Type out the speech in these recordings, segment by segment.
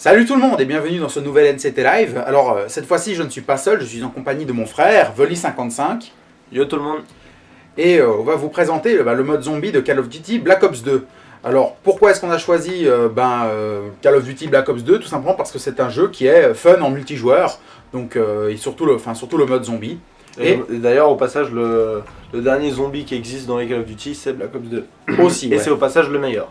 Salut tout le monde et bienvenue dans ce nouvel NCT Live. Alors cette fois-ci je ne suis pas seul, je suis en compagnie de mon frère, Voli55. Yo tout le monde. Et on va vous présenter le mode zombie de Call of Duty Black Ops 2. Alors pourquoi est-ce qu'on a choisi Call of Duty Black Ops 2? Tout simplement parce que c'est un jeu qui est fun en multijoueur, donc, et surtout le mode zombie. Et d'ailleurs au passage le dernier zombie qui existe dans les Call of Duty c'est Black Ops 2. Aussi, et c'est au passage le meilleur.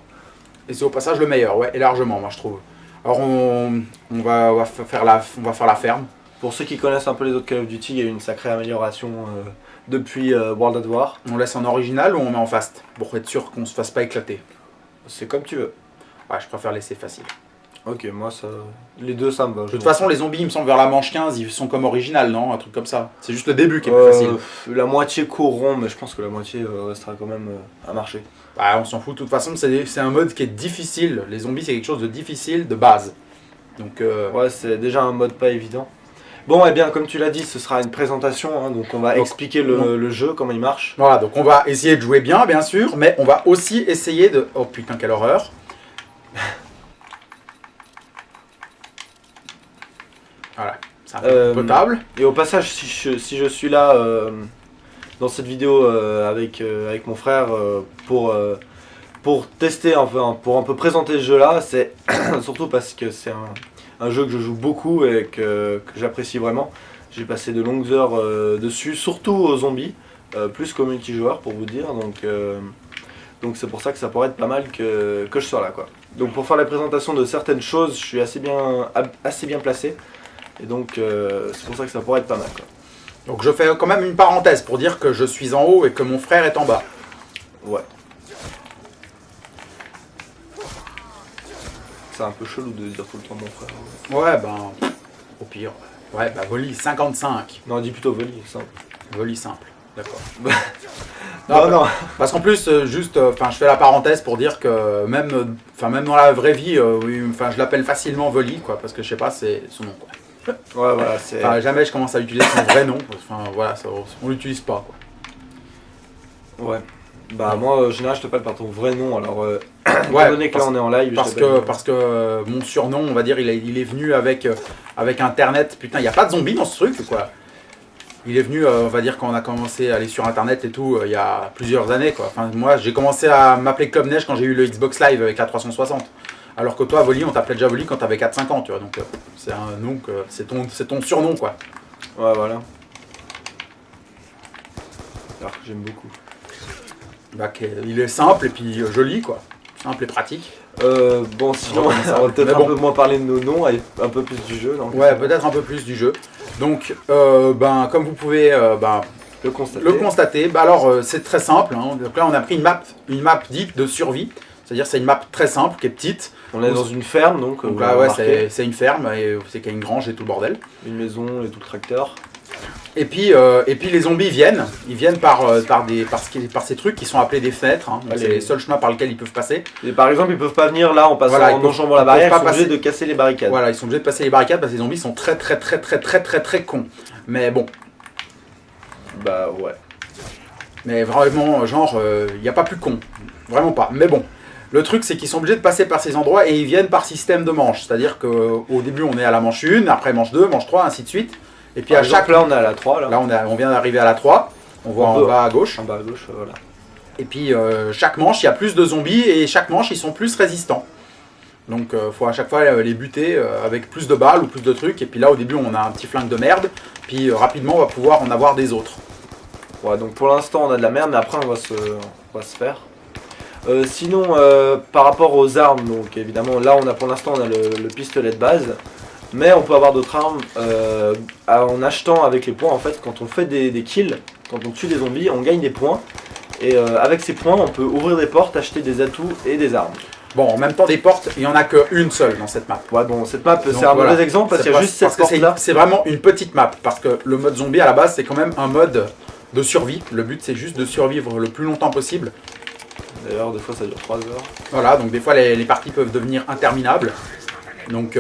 Et c'est au passage le meilleur, ouais, et largement moi je trouve. Alors on va faire la ferme. Pour ceux qui connaissent un peu les autres Call of Duty, il y a eu une sacrée amélioration depuis World at War. On laisse en original ou on met en fast pour être sûr qu'on se fasse pas éclater? C'est comme tu veux. Ouais, je préfère laisser facile. Ok, moi ça... les deux ça me va. De toute façon les zombies il me semble vers la manche 15 ils sont comme original, non? Un truc comme ça. C'est juste le début qui est plus facile. La moitié courront mais je pense que la moitié restera quand même à marcher. Bah, on s'en fout, de toute façon c'est un mode qui est difficile, les zombies c'est quelque chose de difficile de base. Donc ouais, c'est déjà un mode pas évident. Bon, et bien comme tu l'as dit, ce sera une présentation, hein, donc on va expliquer le jeu, comment il marche. Voilà, donc on va essayer de jouer bien sûr, mais on va aussi essayer de... Oh putain, quelle horreur. Voilà, c'est un peu potable. Et au passage, si je suis là... dans cette vidéo avec mon frère pour tester, enfin, pour un peu présenter ce jeu là, c'est surtout parce que c'est un jeu que je joue beaucoup et que j'apprécie vraiment. J'ai passé de longues heures dessus, surtout aux zombies, plus qu'au multijoueur pour vous dire, donc c'est pour ça que ça pourrait être pas mal que je sois là quoi. Donc pour faire la présentation de certaines choses, je suis assez bien placé, et donc c'est pour ça que ça pourrait être pas mal quoi. Donc je fais quand même une parenthèse pour dire que je suis en haut et que mon frère est en bas. Ouais. C'est un peu chelou de dire tout le temps mon frère. Ouais, ben, au pire. Ouais, bah Voli 55. Non, dis plutôt Voli, simple. Voli simple, d'accord. non. Parce qu'en plus, juste, je fais la parenthèse pour dire que même dans la vraie vie, je l'appelle facilement Voli, quoi, parce que je sais pas, c'est son nom, quoi. Ouais, voilà, c'est... Enfin, jamais je commence à utiliser son vrai nom, enfin voilà, on l'utilise pas, quoi. Ouais. Bah moi, en général, je te parle par ton vrai nom, alors ouais, étant donné que là on est en live, parce que mon surnom, on va dire, il est venu avec Internet. Putain, il n'y a pas de zombies dans ce truc, quoi. Il est venu, on va dire, quand on a commencé à aller sur Internet et tout, il y a plusieurs années, quoi. Enfin, moi, j'ai commencé à m'appeler Club Neige quand j'ai eu le Xbox Live avec la 360. Alors que toi, Voli, on t'appelait déjà Voli quand t'avais 4-5 ans, tu vois, donc c'est un nom que c'est ton surnom, quoi. Ouais, voilà. Alors que j'aime beaucoup. Bah, il est simple et puis joli, quoi. Simple et pratique. Bon, sinon, on va peut-être un peu moins parler de nos noms et un peu plus du jeu. Donc, ouais, peut-être un peu plus du jeu. Donc, comme vous pouvez le constater, alors c'est très simple. Hein. Donc là, on a pris une map dite de survie. C'est-à-dire c'est une map très simple, qui est petite. On est dans une ferme, donc là, ouais, c'est une ferme, et c'est qu'il y a une grange et tout le bordel. Une maison et tout le tracteur. Et puis les zombies viennent. Ils viennent par ces trucs qui sont appelés des fenêtres. Hein. C'est les seuls chemins par lesquels ils peuvent passer. Et par exemple, ils peuvent pas venir là en passant, voilà, en enjambant la barrière, ils sont obligés de casser les barricades. Voilà, ils sont obligés de passer les barricades parce que les zombies sont très cons. Mais bon. Bah ouais. Mais vraiment, genre, il n'y a pas plus con. Vraiment pas. Mais bon. Le truc, c'est qu'ils sont obligés de passer par ces endroits et ils viennent par système de manches. C'est-à-dire qu'au début, on est à la manche 1, après manche 2, manche 3, ainsi de suite. Et puis à chaque... là, on est à la 3. Là, on vient d'arriver à la 3. On voit en bas à gauche. En bas à gauche, voilà. Et puis, chaque manche, il y a plus de zombies et chaque manche, ils sont plus résistants. Donc, il faut à chaque fois les buter avec plus de balles ou plus de trucs. Et puis là, au début, on a un petit flingue de merde. Puis, rapidement, on va pouvoir en avoir des autres. Ouais, donc pour l'instant, on a de la merde, mais après, on va se faire. Sinon, par rapport aux armes, donc évidemment, là, pour l'instant, on a le pistolet de base. Mais on peut avoir d'autres armes en achetant avec les points. En fait, quand on fait des kills, quand on tue des zombies, on gagne des points. Et avec ces points, on peut ouvrir des portes, acheter des atouts et des armes. Bon, en même temps, des portes, il n'y en a qu'une seule dans cette map. Ouais, bon, cette map, c'est un mauvais exemple parce qu'il y a juste cette porte-là. C'est vraiment une petite map. Parce que le mode zombie, à la base, c'est quand même un mode de survie. Le but, c'est juste de survivre le plus longtemps possible. D'ailleurs, des fois, ça dure 3 heures. Voilà, donc des fois, les parties peuvent devenir interminables. Donc...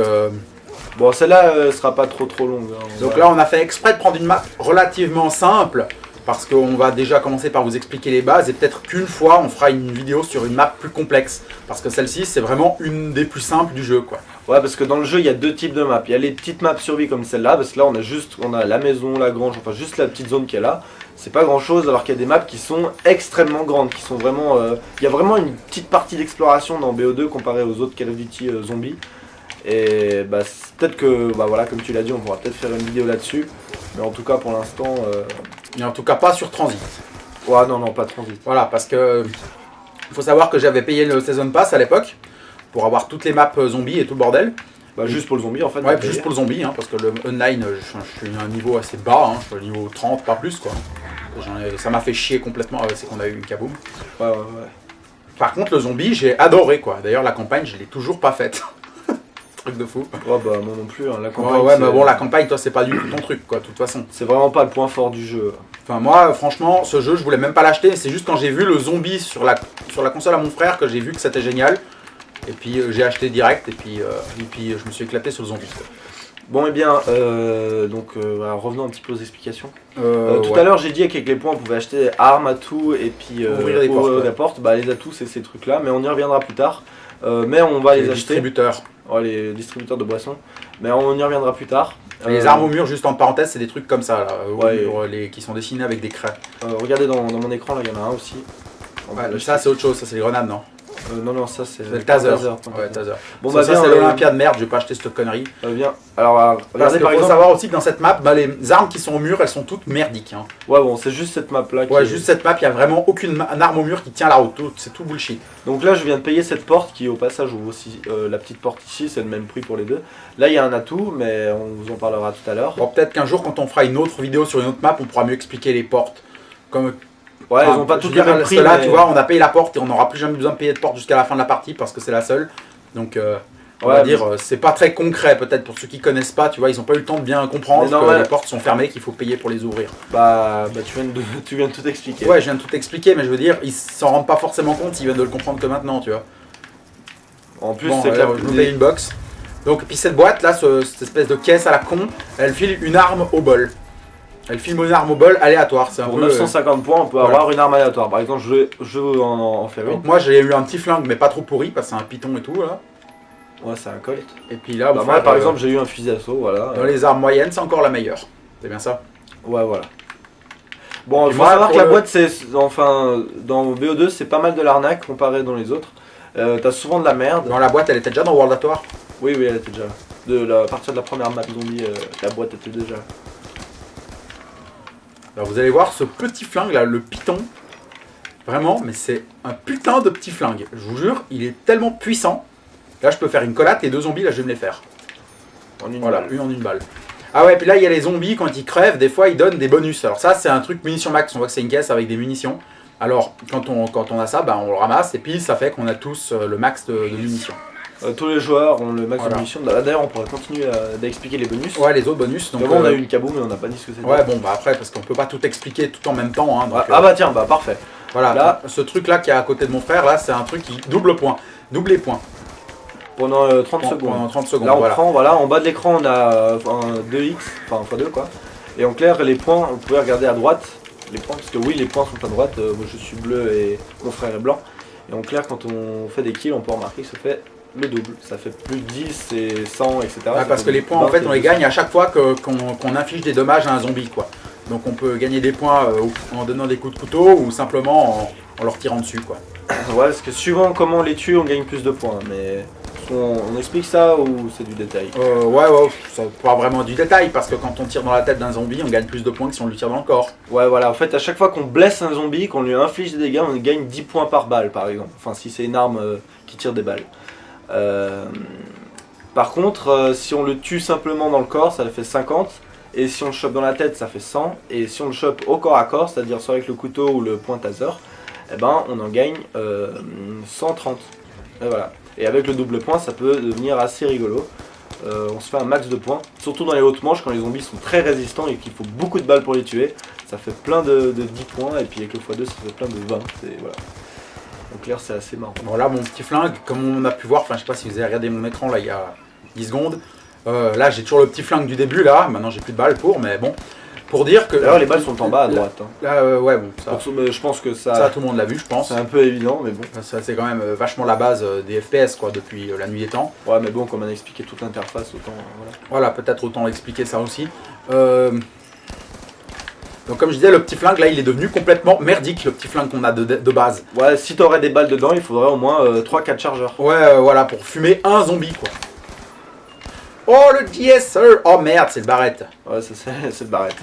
bon, celle-là sera pas trop longue. Hein, donc là, on a fait exprès de prendre une map relativement simple, parce qu'on va déjà commencer par vous expliquer les bases, et peut-être qu'une fois, on fera une vidéo sur une map plus complexe, parce que celle-ci, c'est vraiment une des plus simples du jeu, quoi. Ouais, parce que dans le jeu, il y a deux types de maps. Il y a les petites maps survie comme celle-là, parce que là, on a la maison, la grange, enfin juste la petite zone qui est là. C'est pas grand-chose, alors qu'il y a des maps qui sont extrêmement grandes, qui sont vraiment... Il y a vraiment une petite partie d'exploration dans BO2 comparé aux autres Call of Duty zombies. Et bah, peut-être que, bah voilà, comme tu l'as dit, on pourra peut-être faire une vidéo là-dessus. Mais en tout cas, pour l'instant... Et en tout cas pas sur Transit. Ouais, non, pas Transit. Voilà, parce que il faut savoir que j'avais payé le Season Pass à l'époque pour avoir toutes les maps zombies et tout le bordel. Bah, juste pour le zombie en fait. Ouais, juste pour le zombie, hein, parce que le online, je suis à un niveau assez bas, hein, je suis au niveau 30, pas plus quoi. Ça m'a fait chier complètement, c'est qu'on a eu une kaboom. Ouais. Par contre, le zombie, j'ai adoré quoi. D'ailleurs, la campagne, je l'ai toujours pas faite. Truc de fou. Ouais, bah moi non plus. Hein. La campagne, ouais, mais bon, la campagne, toi, c'est pas du tout ton truc quoi, de toute façon. C'est vraiment pas le point fort du jeu. Enfin, moi, franchement, ce jeu, je voulais même pas l'acheter. C'est juste quand j'ai vu le zombie sur la console à mon frère que j'ai vu que c'était génial. Et puis j'ai acheté direct et puis je me suis éclaté sur le zombie. Bon et bien, alors, revenons un petit peu aux explications. Tout Ouais. à l'heure j'ai dit qu'avec les points on pouvait acheter armes, atouts et puis Ouvrir des portes, la porte. Bah les atouts c'est ces trucs là, mais on y reviendra plus tard. Mais on va les acheter. Distributeurs. Ouais, les distributeurs de boissons. Mais on y reviendra plus tard. Les armes au mur, juste en parenthèse, c'est des trucs comme ça, là, Ouais. qui sont dessinés avec des craies. Regardez dans mon écran là, il y en a un aussi. Ouais, ça c'est autre chose, ça c'est les grenades, non? Non, ça c'est C'est le taser. point Ouais, taser. Bon Ça, bah bien, c'est l'Olympia de merde, je vais pas acheter cette connerie. bien. Alors Parce regardez qu'il par faut exemple. savoir aussi que dans cette map, bah, les armes qui sont au mur, elles sont toutes merdiques. Hein. Ouais bon, c'est juste cette map là. Ouais, juste cette map, il y a vraiment aucune arme au mur qui tient la route, c'est tout bullshit. Donc là je viens de payer cette porte qui au passage ouvre aussi la petite porte ici, c'est le même prix pour les deux. Là il y a un atout mais on vous en parlera tout à l'heure. Bon, peut-être qu'un jour, quand on fera une autre vidéo sur une autre map, on pourra mieux expliquer les portes. Comme, Ouais, ils ont pas je toutes veux le dire, même parce prix. que là, mais- tu vois, on a payé la porte et on n'aura plus jamais besoin de payer de porte jusqu'à la fin de la partie parce que c'est la seule. Donc, on Ouais, va dire, c'est pas très concret peut-être pour ceux qui connaissent pas, tu vois, ils ont pas eu le temps de bien comprendre Mais que normal. les portes sont fermées, qu'il faut payer pour les ouvrir. Bah tu viens de tout expliquer. Ouais, je viens de tout expliquer, mais je veux dire, ils s'en rendent pas forcément compte, ils viennent de le comprendre que maintenant, tu vois. En plus Bon, c'est que je me paye une box. Donc, puis cette boîte là, cette espèce de caisse à la con, elle file une arme au bol. Elle file une arme au bol aléatoire, c'est un pour peu. 950 points on peut voilà. avoir une arme aléatoire. Par exemple je veux en faire une. Donc, moi j'ai eu un petit flingue, mais pas trop pourri parce que c'est un python et tout là. Ouais c'est un Colt. Et puis là, Bah, bon, moi par exemple j'ai eu un fusil d'assaut, voilà. dans les armes moyennes, c'est encore la meilleure. C'est bien ça. Ouais voilà. Bon, il Et faut moi, savoir que pour la le- boîte, enfin, dans BO2, c'est pas mal de l'arnaque comparé dans les autres. T'as souvent de la merde. Dans la boîte, elle était déjà dans World at War. Oui, elle était déjà là. À partir de la première map zombie, la boîte était déjà là. Alors vous allez voir ce petit flingue là, le python. Vraiment, mais c'est un putain de petit flingue. Je vous jure, il est tellement puissant. Là, je peux faire une collate, les deux zombies, là, je vais me les faire. En une Voilà, balle. une en une balle. Ah ouais, puis là, il y a les zombies, quand ils crèvent, des fois, ils donnent des bonus. Alors ça, c'est un truc munitions max. On voit que c'est une caisse avec des munitions. Alors, quand on a ça, bah, on le ramasse, et puis ça fait qu'on a tous le max de munitions. Tous les joueurs ont le max Voilà. de munitions. D'ailleurs, on pourrait continuer d'expliquer les bonus. Ouais, les autres bonus. Donc, Avant, on a eu une kaboom, mais on n'a pas dit ce que c'était. Ouais, bon, bah après, parce qu'on peut pas tout expliquer tout en même temps. Hein, donc, Ah bah tiens, bah parfait. voilà, là- ce truc là qui est à côté de mon frère, là, c'est un truc qui double point. Double les points. Pendant 30 secondes. Pendant 30 secondes. Là, on voilà. prend, voilà, en bas de l'écran, on a un 2x, enfin x2 quoi. Et en clair, les points, vous pouvez regarder à droite, les points, parce que oui, les points sont à droite, moi je suis bleu et mon frère est blanc. Et en clair, quand on fait des kills, on peut remarquer que ça fait le double. Ça fait plus de 10 et 100, etc. Ouais, Ça parce fait que les points, en 20 fait, et on les 200. gagne à chaque fois qu'on inflige des dommages à un zombie, quoi. Donc on peut gagner des points en donnant des coups de couteau ou simplement en leur tirant dessus, quoi. Ouais, parce que suivant comment on les tue, on gagne plus de points. Mais on explique ça ou c'est du détail? Ouais, c'est pas vraiment du détail, parce que quand on tire dans la tête d'un zombie, on gagne plus de points que si on lui tire dans le corps. Ouais, voilà, en fait, à chaque fois qu'on blesse un zombie, qu'on lui inflige des dégâts, on gagne 10 points par balle, par exemple. Enfin, si c'est une arme qui tire des balles. Par contre, si on le tue simplement dans le corps, ça fait 50. Et si on le chope dans la tête, ça fait 100. Et si on le chope au corps à corps, c'est-à-dire soit avec le couteau ou le point taser, eh ben, on en gagne 130. Et voilà. Et avec le double point, ça peut devenir assez rigolo. On se fait un max de points, surtout dans les hautes manches quand les zombies sont très résistants et qu'il faut beaucoup de balles pour les tuer. Ça fait plein de 10 points et puis avec le x2 ça fait plein de 20. Et voilà. En clair, c'est assez marrant. Bon, là, mon petit flingue, comme on a pu voir, enfin, je sais pas si vous avez regardé mon écran là il y a 10 secondes. Là, j'ai toujours le petit flingue du début, là. Maintenant, j'ai plus de balles pour, mais bon. Pour dire que... D'ailleurs, les balles sont en bas à droite. Hein. Là, ouais, bon, ça, Mais je pense que ça, tout le monde l'a vu, je pense. c'est un peu évident, mais bon. Ça, c'est quand même vachement la base des FPS, quoi, depuis la nuit des temps. Ouais, mais bon, comme on a expliqué toute l'interface, autant. Voilà, Voilà, peut-être autant expliquer ça aussi. Donc comme je disais, le petit flingue, là, il est devenu complètement merdique, le petit flingue qu'on a de base. Ouais, si t'aurais des balles dedans, il faudrait au moins 3-4 chargeurs. Ouais, voilà, pour fumer un zombie, quoi. Oh, le DSR! Oh merde, c'est le barrette. Ouais, c'est le barrette.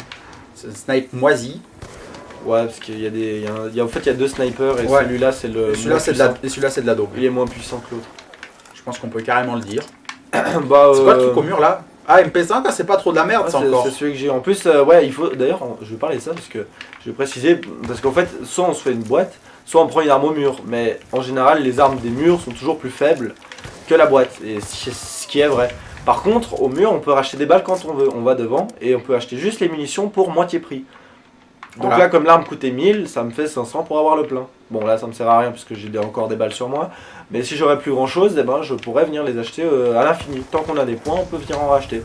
C'est le snipe moisi. Ouais, parce qu'il y a des. En fait, il y a 2 snipers et Ouais. celui-là, c'est le. Celui-là, c'est de la daube. Il est moins puissant que l'autre. Je pense qu'on peut carrément le dire. Bah, C'est quoi le truc au mur, là? Ah, MP5, ah, c'est pas trop de la merde, ouais, ça, encore. c'est celui que j'ai. En plus, ouais, il faut. D'ailleurs, je vais parler de ça parce que je vais préciser. Parce qu'en fait, soit on se fait une boîte, soit on prend une arme au mur. Mais en général, les armes des murs sont toujours plus faibles que la boîte. Et ce qui est vrai. Par contre, au mur, on peut racheter des balles quand on veut. On va devant et on peut acheter juste les munitions pour moitié prix. Donc Voilà. là, comme l'arme coûtait 1000, ça me fait 500 pour avoir le plein. Bon, là, ça me sert à rien puisque j'ai encore des balles sur moi. Mais si j'aurais plus grand chose, eh ben, je pourrais venir les acheter à l'infini. Tant qu'on a des points, on peut venir en racheter.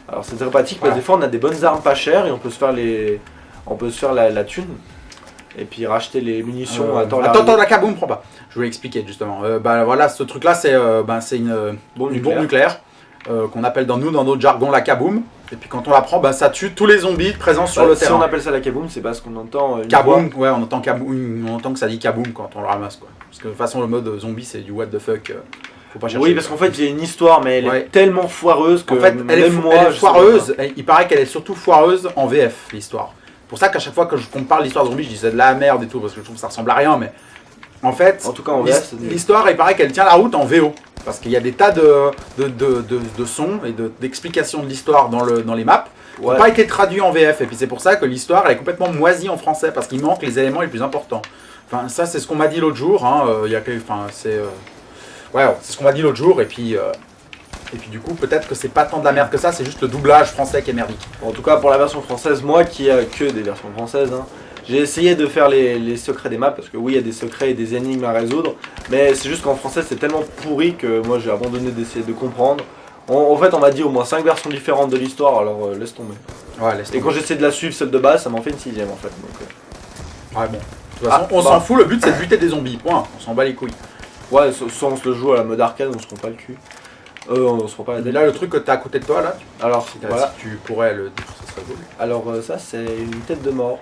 Alors c'est très pratique parce que des fois on a des bonnes armes pas chères et on peut se faire la thune et puis racheter les munitions Attends, la kaboom, prends pas. Je voulais expliquer justement. Bah voilà, ce truc-là, c'est une bombe nucléaire qu'on appelle dans notre jargon la kaboom. Et puis quand on la prend, bah, ça tue tous les zombies présents sur le Si terrain. on appelle ça la kaboom, c'est parce qu'on entend une Kaboom, voix. ouais, on entend kaboom, on entend que ça dit kaboom quand on le ramasse, quoi. Parce que de toute façon, le mode zombie, c'est du what the fuck. Faut pas chercher. Oui, parce qu'en fait il y a une histoire, mais elle Ouais. est tellement foireuse que En fait, elle est moi, elle est je sais foireuse. Il paraît qu'elle est surtout foireuse en VF, l'histoire. Pour ça qu'à chaque fois qu'on me parle d'histoire zombie, je dis c'est de la merde et tout, parce que je trouve que ça ressemble à rien, mais en fait, pas. En tout cas en VF, c'est l'histoire, il paraît qu'elle tient la route en VO. Parce qu'il y a des tas de sons et d'explications de l'histoire dans les maps qui n'ont ouais. pas été traduits en VF. Et puis c'est pour ça que l'histoire, elle est complètement moisie en français, parce qu'il manque les éléments les plus importants. Enfin, ça, c'est ce qu'on m'a dit l'autre jour. Hein, ouais, c'est ce qu'on m'a dit l'autre jour. Et puis du coup, peut-être que c'est pas tant de la merde que ça, c'est juste le doublage français qui est merdique. En tout cas pour la version française, moi qui a que des versions françaises, hein, j'ai essayé de faire les secrets des maps parce que oui il y a des secrets et des énigmes à résoudre, mais c'est juste qu'en français c'est tellement pourri que moi j'ai abandonné d'essayer de comprendre. En fait on m'a dit au moins 5 versions différentes de l'histoire, alors laisse tomber. Ouais, laisse Et tomber. quand j'essaie de la suivre celle de base, ça m'en fait une 6ème en fait. Donc, Ouais, bon. De toute façon, on s'en fout, le but c'est de buter des zombies, point. On s'en bat les couilles. ouais, soit on se le joue à la mode arcade, on se prend pas le cul. On se prend pas la Et tête. là, le truc que t'as à côté de toi, là, Alors voilà. si tu pourrais le dire, ça serait cool. Alors ça c'est une tête de mort.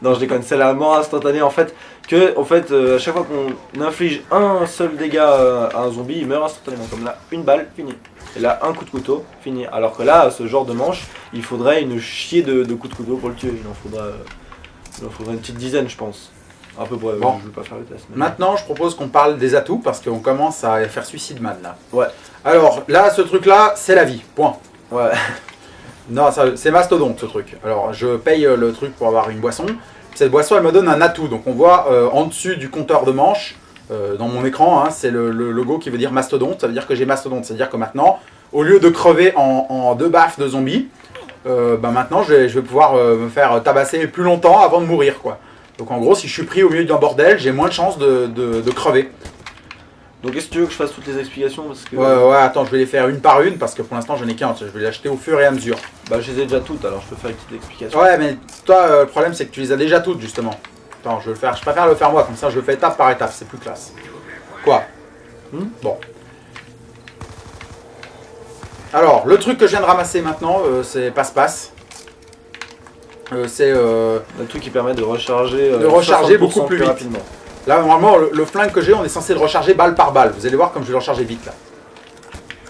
Non je déconne, c'est la mort instantanée en fait. À chaque fois qu'on inflige un seul dégât à un zombie, il meurt instantanément. Comme là, une balle, fini. Et là, un coup de couteau, fini. Alors que là, ce genre de manche, il faudrait une chier de coups de couteau pour le tuer. Il en faudrait une petite dizaine je pense. Un peu bref, Bon. je vais pas faire le test. Mais... Maintenant, je propose qu'on parle des atouts parce qu'on commence à faire Suicide Man là. Ouais. Alors là, ce truc là, c'est la vie. Point. Ouais. Non, c'est mastodonte ce truc. Alors je paye le truc pour avoir une boisson. Cette boisson, elle me donne un atout. Donc on voit en dessus du compteur de manches, dans mon écran, hein, c'est le logo qui veut dire mastodonte. Ça veut dire que j'ai mastodonte. C'est-à-dire que maintenant, au lieu de crever en 2 baffes de zombies, maintenant je vais pouvoir me faire tabasser plus longtemps avant de mourir, quoi. Donc en gros, si je suis pris au milieu d'un bordel, j'ai moins de chances de crever. Donc est-ce que tu veux que je fasse toutes les explications parce que... Ouais, attends, je vais les faire une par une parce que pour l'instant, j'en ai qu'un. Je vais les acheter au fur et à mesure. Bah je les ai déjà toutes, alors je peux faire une petite explication. Ouais, mais toi, le problème, c'est que tu les as déjà toutes, justement. Attends, je préfère le faire moi, comme ça, je le fais étape par étape, c'est plus classe. Quoi? Bon. Alors, le truc que je viens de ramasser maintenant, c'est passe-passe. C'est Le truc qui permet de recharger, De recharger 60% beaucoup plus vite. rapidement. là, normalement, le flingue que j'ai, on est censé le recharger balle par balle. Vous allez voir comme je vais le recharger vite, là.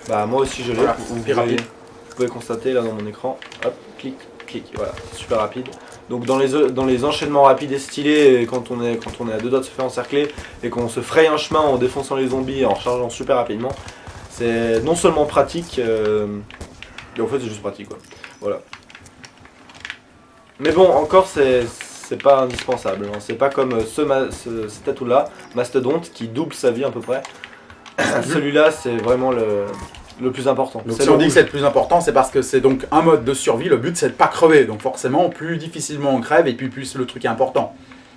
Bah moi aussi je l'ai, Voilà, vous, plus rapide. vous pouvez constater là dans mon écran, hop, clic, clic, voilà, c'est super rapide. Donc dans les enchaînements rapides et stylés, et quand on est à 2 doigts de se faire encercler et qu'on se fraye un chemin en défonçant les zombies et en rechargeant super rapidement, c'est non seulement pratique, et en fait c'est juste pratique quoi, voilà. Mais bon, encore c'est pas indispensable, hein. C'est pas comme cet atout là, Mastodonte, qui double sa vie à peu près. Celui-là c'est vraiment le plus important. Donc C'est si le on dit que rouge. c'est le plus important, c'est parce que c'est donc un mode de survie. Le but, c'est de pas crever. Donc forcément, plus difficilement on crève et puis plus le truc est important.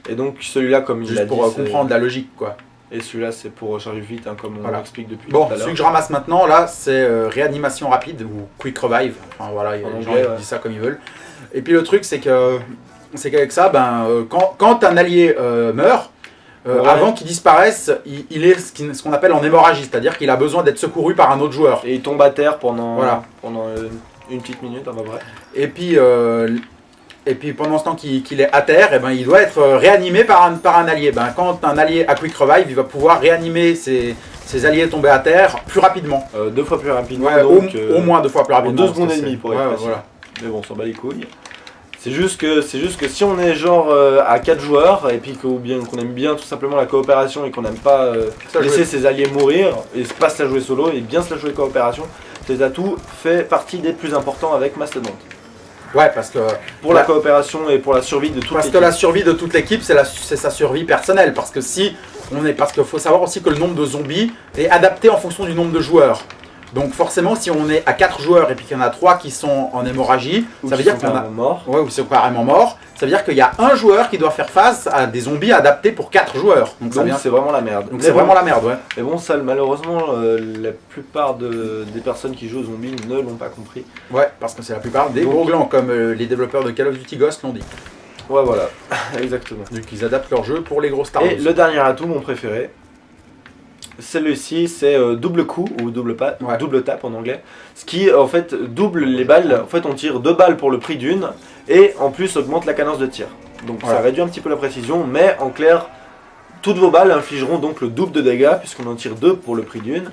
Et donc celui-là comme il l'a Juste dit, pour c'est- comprendre la logique, quoi. et celui-là c'est pour recharger vite, hein, comme on Voilà. l'explique depuis Bon, tout à celui l'heure. que je ramasse maintenant, là, c'est réanimation rapide ou quick revive. Enfin voilà, les En gens anglais, ils ouais. disent ça comme ils veulent. Et puis le truc c'est qu'avec ça, quand un allié meurt, avant qu'il disparaisse, il est ce qu'on appelle en hémorragie, c'est-à-dire qu'il a besoin d'être secouru par un autre joueur. Et il tombe à terre pendant, Voilà. pendant une petite minute à peu près. Et puis pendant ce temps qu'il est à terre, eh ben, il doit être réanimé par un allié. Quand un allié a Quick Revive, il va pouvoir réanimer ses alliés tombés à terre plus rapidement. 2 fois plus rapidement. Ouais, donc, au moins 2 fois plus en rapidement. 2 secondes et demie pour être précis. voilà. Mais bon, on s'en bat les couilles. C'est juste que si on est genre à 4 joueurs et puis qu'on aime bien tout simplement la coopération et qu'on n'aime pas laisser ses alliés mourir et pas se la jouer solo et bien se la jouer coopération, ces atouts fait partie des plus importants avec Mastodon. Ouais, parce que pour la coopération et pour la survie de toute l'équipe. Parce que la survie de toute l'équipe, c'est sa survie personnelle. Parce qu'il faut savoir aussi que le nombre de zombies est adapté en fonction du nombre de joueurs. Donc forcément, si on est à 4 joueurs et puis qu'il y en a 3 qui sont en hémorragie, ça veut dire qu'il y en a morts. Ouais, ou qui sont carrément morts. Ça veut dire qu'il y a un joueur qui doit faire face à des zombies adaptés pour 4 joueurs. Donc c'est vraiment la merde. Donc c'est vraiment la merde, ouais. Mais bon, ça, malheureusement, la plupart des personnes qui jouent aux zombies ne l'ont pas compris. Ouais, parce que c'est la plupart des gros glands, comme les développeurs de Call of Duty Ghost l'ont dit. Ouais, voilà, exactement. Donc ils adaptent leur jeu pour les gros stars. Et le dernier atout, mon préféré, celui-ci, c'est double coup ou double tap en anglais. Ce qui en fait double les balles. En fait, on tire 2 balles pour le prix d'une et en plus augmente la cadence de tir. Donc ça réduit un petit peu la précision, mais en clair, toutes vos balles infligeront donc le double de dégâts puisqu'on en tire 2 pour le prix d'une.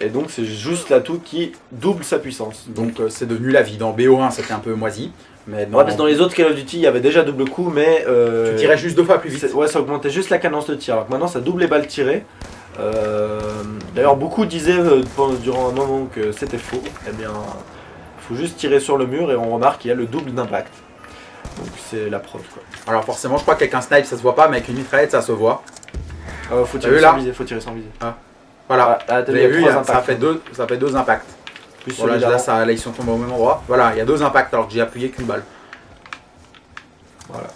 Et donc c'est juste l'atout qui double sa puissance. Donc c'est devenu la vie. Dans BO1, c'était un peu moisi. Mais parce que dans les autres Call of Duty, il y avait déjà double coup, mais tu tirais juste 2 fois plus vite. Ouais, ça augmentait juste la cadence de tir. Alors que maintenant, ça double les balles tirées. D'ailleurs, beaucoup disaient durant un moment que c'était faux. Eh bien, il faut juste tirer sur le mur et on remarque qu'il y a le double d'impact. Donc c'est la preuve, quoi. Alors forcément, je crois qu'avec un snipe ça se voit pas, mais avec une mitraillette ça se voit. Faut tirer sans viser, Voilà, vous avez vu, ça fait deux impacts. Plus voilà, là ils sont tombés au même endroit. Voilà, il y a 2 impacts alors que j'ai appuyé qu'une balle. Voilà.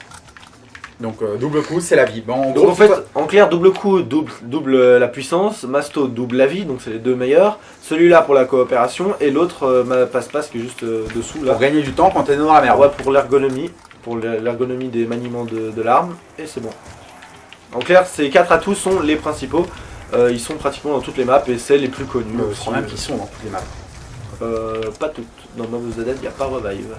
Donc double coup, c'est la vie. Bon, donc en fait, en clair, double coup double la puissance, Masto double la vie, donc c'est les 2 meilleurs. Celui-là pour la coopération et l'autre passe-passe qui est juste dessous là. Pour gagner du temps quand t'es dans la merde. Ouais, pour l'ergonomie des maniements de l'arme, et c'est bon. En clair, ces 4 atouts sont les principaux. Ils sont pratiquement dans toutes les maps et c'est les plus connus. Je crois même qu'ils sont dans toutes les maps. Pas toutes. Dans Mob of the Dead, il n'y a pas Revive.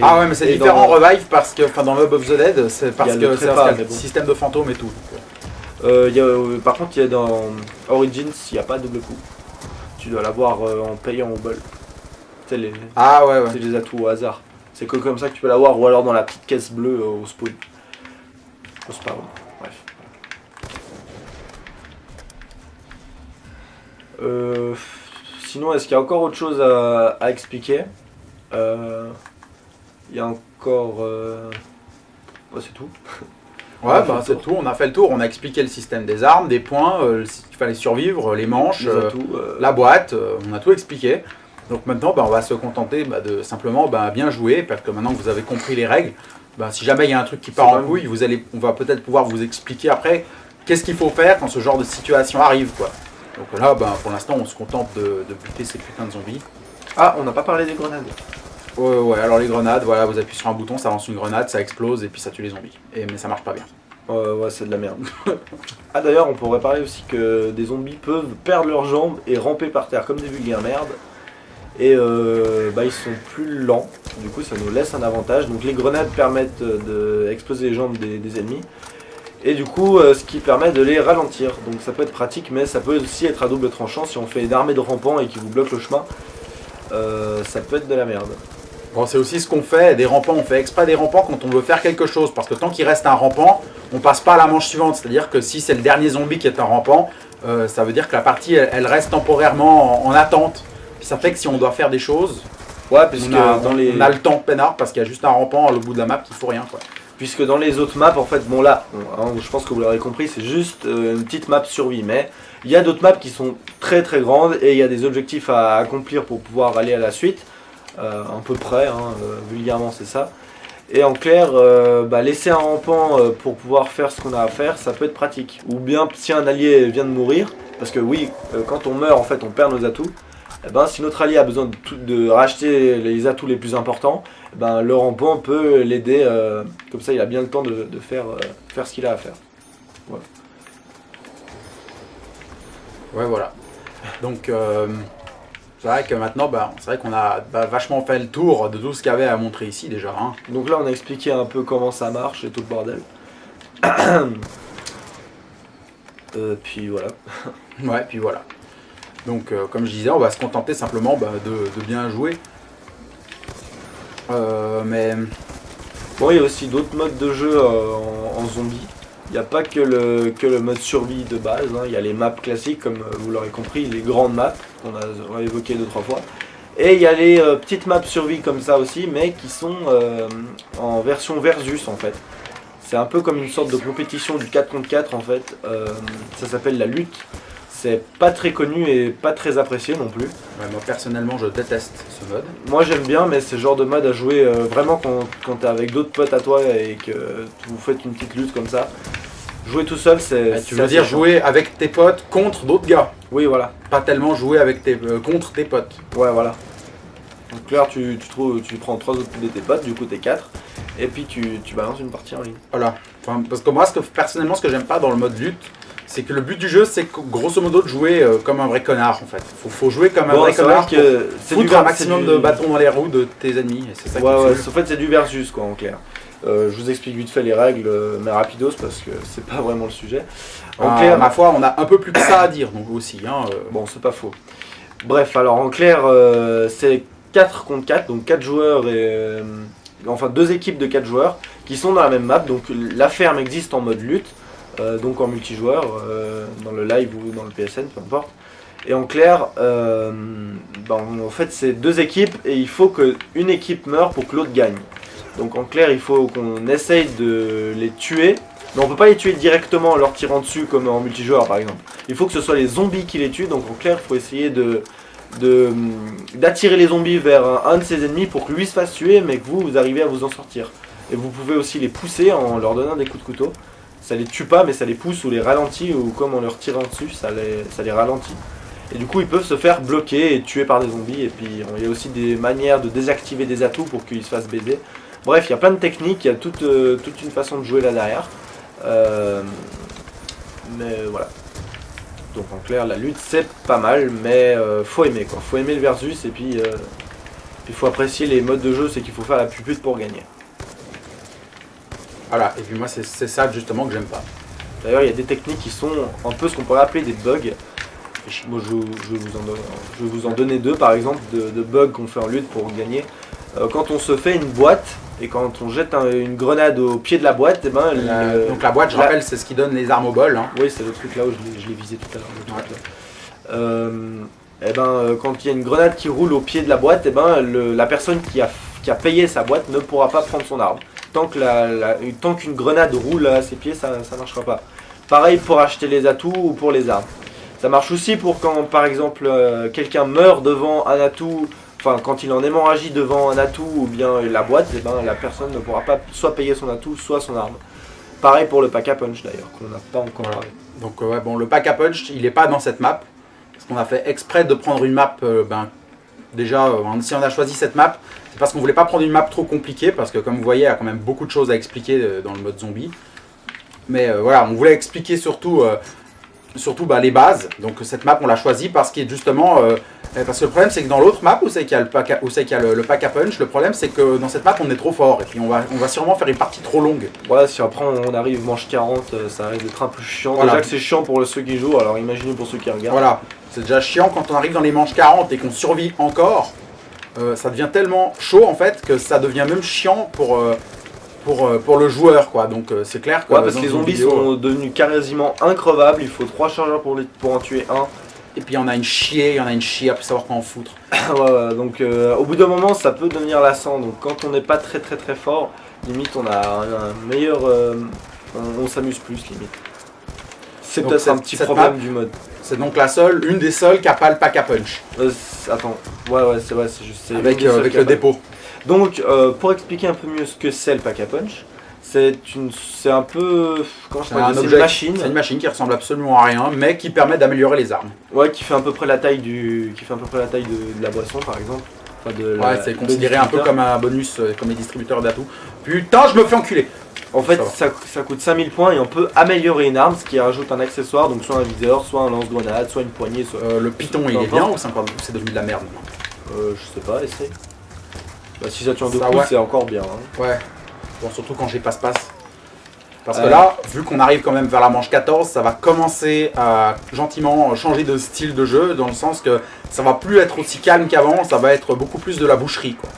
Ah ouais, mais c'est différent Revive parce que dans Mob of the Dead, c'est parce que c'est un système de fantômes et tout. Par contre, dans Origins, il n'y a pas double coup. Tu dois l'avoir en payant au bol. C'est les atouts au hasard. C'est que comme ça que tu peux l'avoir, ou alors dans la petite caisse bleue au spawn. Au spawn, bref. Sinon, est-ce qu'il y a encore autre chose à expliquer? Il y a encore... c'est tout. Ouais, c'est tout, on a fait le tour, on a expliqué le système des armes, des points, il fallait survivre, les manches, les atouts, la boîte, on a tout expliqué. Donc maintenant, on va se contenter de simplement bien jouer, parce que maintenant que vous avez compris les règles, si jamais il y a un truc qui part en couille, on va peut-être pouvoir vous expliquer après qu'est-ce qu'il faut faire quand ce genre de situation arrive, quoi. Donc là, pour l'instant, on se contente de buter ces putains de zombies. Ah, on n'a pas parlé des grenades. Ouais, alors les grenades, voilà, vous appuyez sur un bouton, ça lance une grenade, ça explose et puis ça tue les zombies. Mais ça marche pas bien. Ouais, c'est de la merde. Ah d'ailleurs, on pourrait parler aussi que des zombies peuvent perdre leurs jambes et ramper par terre comme des vulgaires merdes. Et ils sont plus lents, du coup ça nous laisse un avantage. Donc les grenades permettent d'exploser les jambes des ennemis. Et du coup, ce qui permet de les ralentir. Donc ça peut être pratique, mais ça peut aussi être à double tranchant. Si on fait une armée de rampants et qui vous bloque le chemin, ça peut être de la merde. Bon, c'est aussi ce qu'on fait, des rampants, on fait exprès des rampants quand on veut faire quelque chose, parce que tant qu'il reste un rampant, on passe pas à la manche suivante, c'est-à-dire que si c'est le dernier zombie qui est un rampant, ça veut dire que la partie elle reste temporairement en attente, puis ça fait que si on doit faire des choses, on a le temps peinard, parce qu'il y a juste un rampant au bout de la map qui fout rien, quoi. Puisque dans les autres maps, en fait, je pense que vous l'aurez compris, c'est juste une petite map survie, mais il y a d'autres maps qui sont très très grandes et il y a des objectifs à accomplir pour pouvoir aller à la suite. À peu près, vulgairement c'est ça. Et en clair, laisser un rampant pour pouvoir faire ce qu'on a à faire, ça peut être pratique. Ou bien si un allié vient de mourir, parce que oui, quand on meurt en fait on perd nos atouts, eh ben, si notre allié a besoin de racheter les atouts les plus importants, eh ben, le rampant peut l'aider, comme ça il a bien le temps de faire ce qu'il a à faire. Voilà. Ouais, voilà. Donc, c'est vrai que maintenant, c'est vrai qu'on a vachement fait le tour de tout ce qu'il y avait à montrer ici déjà. Hein. Donc là on a expliqué un peu comment ça marche et tout le bordel. Puis voilà. Ouais, puis voilà. Donc, comme je disais, on va se contenter simplement de bien jouer. Mais Bon, il y a aussi d'autres modes de jeu en zombie. Il n'y a pas que le mode survie de base, hein. Il y a les maps classiques, comme vous l'aurez compris, les grandes maps qu'on a évoquées 2-3 fois. Et il y a les petites maps survie comme ça aussi, mais qui sont en version versus en fait. C'est un peu comme une sorte de compétition du 4 contre 4 en fait. Ça s'appelle la lutte. C'est pas très connu et pas très apprécié non plus. ouais, moi personnellement, je déteste ce mode. Moi j'aime bien, mais c'est le genre de mode à jouer vraiment quand t'es avec d'autres potes à toi et que vous faites une petite lutte comme ça. Jouer tout seul, c'est. Ouais, tu veux dire jouer avec tes potes contre d'autres gars. Oui, voilà. Pas tellement jouer avec contre tes potes. Ouais, voilà. Donc là, tu prends 3 autres de tes potes, du coup t'es 4, et puis tu balances une partie en ligne. Voilà. Enfin, parce que moi, personnellement, ce que j'aime pas dans le mode lutte, c'est que le but du jeu, c'est grosso modo de jouer comme un vrai connard en fait. Faut jouer comme un vrai connard pour foutre un maximum de bâtons dans les roues de tes ennemis. Et c'est ça qui Ouais, me ouais, saoule. en fait c'est du versus quoi en clair. Je vous explique vite fait les règles, mais rapidos parce que c'est pas vraiment le sujet. En clair, Ma foi, on a un peu plus que ça à dire donc aussi. Hein, bon c'est pas faux. Bref, alors en clair, c'est 4 contre 4, donc 4 joueurs et... enfin 2 équipes de 4 joueurs qui sont dans la même map, donc la ferme existe en mode lutte. Donc en multijoueur, dans le live ou dans le PSN, peu importe. Et en clair, en fait c'est 2 équipes et il faut qu'une équipe meure pour que l'autre gagne. Donc en clair il faut qu'on essaye de les tuer, mais on peut pas les tuer directement en leur tirant dessus comme en multijoueur par exemple. Il faut que ce soit les zombies qui les tuent, donc en clair il faut essayer d'attirer les zombies vers un de ses ennemis pour que lui se fasse tuer, mais que vous arrivez à vous en sortir. Et vous pouvez aussi les pousser en leur donnant des coups de couteau. Ça les tue pas mais ça les pousse ou les ralentit ou comme en leur tirant dessus ça les ralentit. Et du coup ils peuvent se faire bloquer et tuer par des zombies et puis il y a aussi des manières de désactiver des atouts pour qu'ils se fassent baiser. Bref il y a plein de techniques, il y a toute une façon de jouer là derrière. Mais voilà. Donc en clair la lutte c'est pas mal mais faut aimer quoi. Faut aimer le versus et puis il faut apprécier les modes de jeu, c'est qu'il faut faire la pupute pour gagner. Voilà. Et puis moi, c'est ça justement que j'aime pas. D'ailleurs, il y a des techniques qui sont un peu ce qu'on pourrait appeler des bugs. Moi, je vais vous en donner 2 par exemple de bugs qu'on fait en lutte pour gagner. Quand on se fait une boîte et quand on jette une grenade au pied de la boîte, et ben, Donc la boîte, je rappelle, c'est ce qui donne les armes au bol. Hein. oui, c'est le truc là où je l'ai visé tout à l'heure. Et ben, quand il y a une grenade qui roule au pied de la boîte, et ben, la personne qui a payé sa boîte ne pourra pas prendre son arme. Tant qu'une grenade roule à ses pieds, ça ne marchera pas. Pareil pour acheter les atouts ou pour les armes. Ça marche aussi pour quand, par exemple, quelqu'un meurt devant un atout, enfin quand il en hémorragie devant un atout ou bien la boîte, et ben, la personne ne pourra pas soit payer son atout, soit son arme. Pareil pour le pack à punch d'ailleurs, qu'on n'a pas encore parlé. Donc ouais, bon, le pack à punch, il est pas dans cette map. Parce qu'on a fait exprès de prendre une map, déjà, si on a choisi cette map, c'est parce qu'on voulait pas prendre une map trop compliquée, parce que comme vous voyez, il y a quand même beaucoup de choses à expliquer dans le mode zombie. Mais voilà, on voulait expliquer surtout les bases. Donc cette map, on l'a choisie parce que justement, parce que le problème c'est que dans l'autre map où c'est qu'il y a le pack à punch, le problème c'est que dans cette map on est trop fort et puis on va sûrement faire une partie trop longue. Voilà, si après on arrive manche 40, ça risque d'être un peu chiant. Voilà. Déjà que c'est chiant pour ceux qui jouent, alors imaginez pour ceux qui regardent. Voilà, c'est déjà chiant quand on arrive dans les manches 40 et qu'on survit encore. Ça devient tellement chaud en fait que ça devient même chiant pour le joueur quoi. Donc c'est clair que ouais, parce que les zombies sont devenus quasiment increvables, il faut 3 chargeurs pour en tuer un. Et puis il y en a une chier à plus savoir quoi en foutre. Ouais, donc au bout d'un moment ça peut devenir lassant, donc quand on n'est pas très fort, limite on a un meilleur... on s'amuse plus limite. C'est Donc, peut-être un petit problème du mode. C'est donc une des seules qui n'a pas le pack à punch. Attends, ouais c'est juste... Avec le dépôt. Donc pour expliquer un peu mieux ce que c'est le pack à punch, C'est un peu, comment je C'est pourrais un dire, c'est objet, une machine, c'est une machine qui ressemble absolument à rien, mais qui permet d'améliorer les armes. ouais, qui fait à peu près la taille de la boisson par exemple. Enfin, Ouais, c'est le considéré un peu distributeur. comme un bonus, comme les distributeurs d'atouts. Putain, je me fais enculer. En fait, Ça ça coûte 5000 points et on peut améliorer une arme, ce qui rajoute un accessoire, donc soit un viseur, soit un lance-grenade, soit une poignée, soit. Le Python, il Peu est importe. bien ou c'est devenu de la merde maintenant? Je sais pas, essaye. Bah, si ça tue en deux Ça, coups, ouais. c'est encore bien. Hein. Ouais. Bon, surtout quand j'ai passe-passe. Parce que Ouais. là, vu qu'on arrive quand même vers la manche 14, ça va commencer à gentiment changer de style de jeu, dans le sens que ça va plus être aussi calme qu'avant, ça va être beaucoup plus de la boucherie, quoi.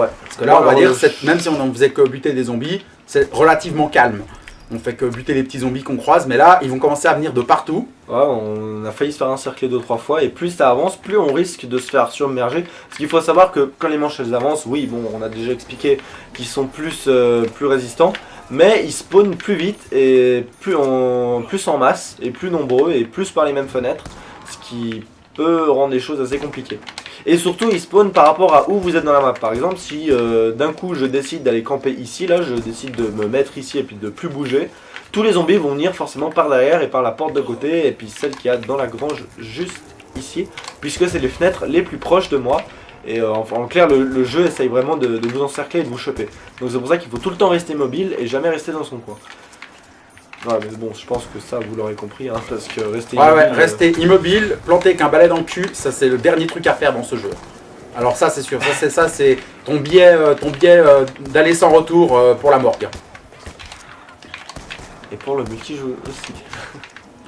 Ouais. Parce que là, on va Alors, dire, même si on ne faisait que buter des zombies, c'est relativement calme. On fait que buter les petits zombies qu'on croise, mais là, ils vont commencer à venir de partout. Ouais, on a failli se faire encercler 2-3 fois, et plus ça avance, plus on risque de se faire submerger. Parce qu'il faut savoir que quand les manches elles avancent, oui, bon, on a déjà expliqué qu'ils sont plus résistants, mais ils spawnent plus vite, et plus en masse, et plus nombreux, et plus par les mêmes fenêtres, ce qui peut rendre les choses assez compliquées. Et surtout, ils spawnent par rapport à où vous êtes dans la map. Par exemple, si d'un coup je décide d'aller camper ici, là, je décide de me mettre ici et puis de plus bouger, tous les zombies vont venir forcément par derrière et par la porte de côté, et puis celle qu'il y a dans la grange juste ici, puisque c'est les fenêtres les plus proches de moi. Et en clair, le jeu essaye vraiment de vous encercler et de vous choper. Donc c'est pour ça qu'il faut tout le temps rester mobile et jamais rester dans son coin. Ouais, mais bon, je pense que ça vous l'aurez compris, hein, parce que rester Ouais, immobile, rester immobile, planter avec un balai dans le cul, ça c'est le dernier truc à faire dans ce jeu. Alors ça c'est sûr, c'est ton billet, d'aller sans retour pour la morgue. et pour le multijoueur aussi.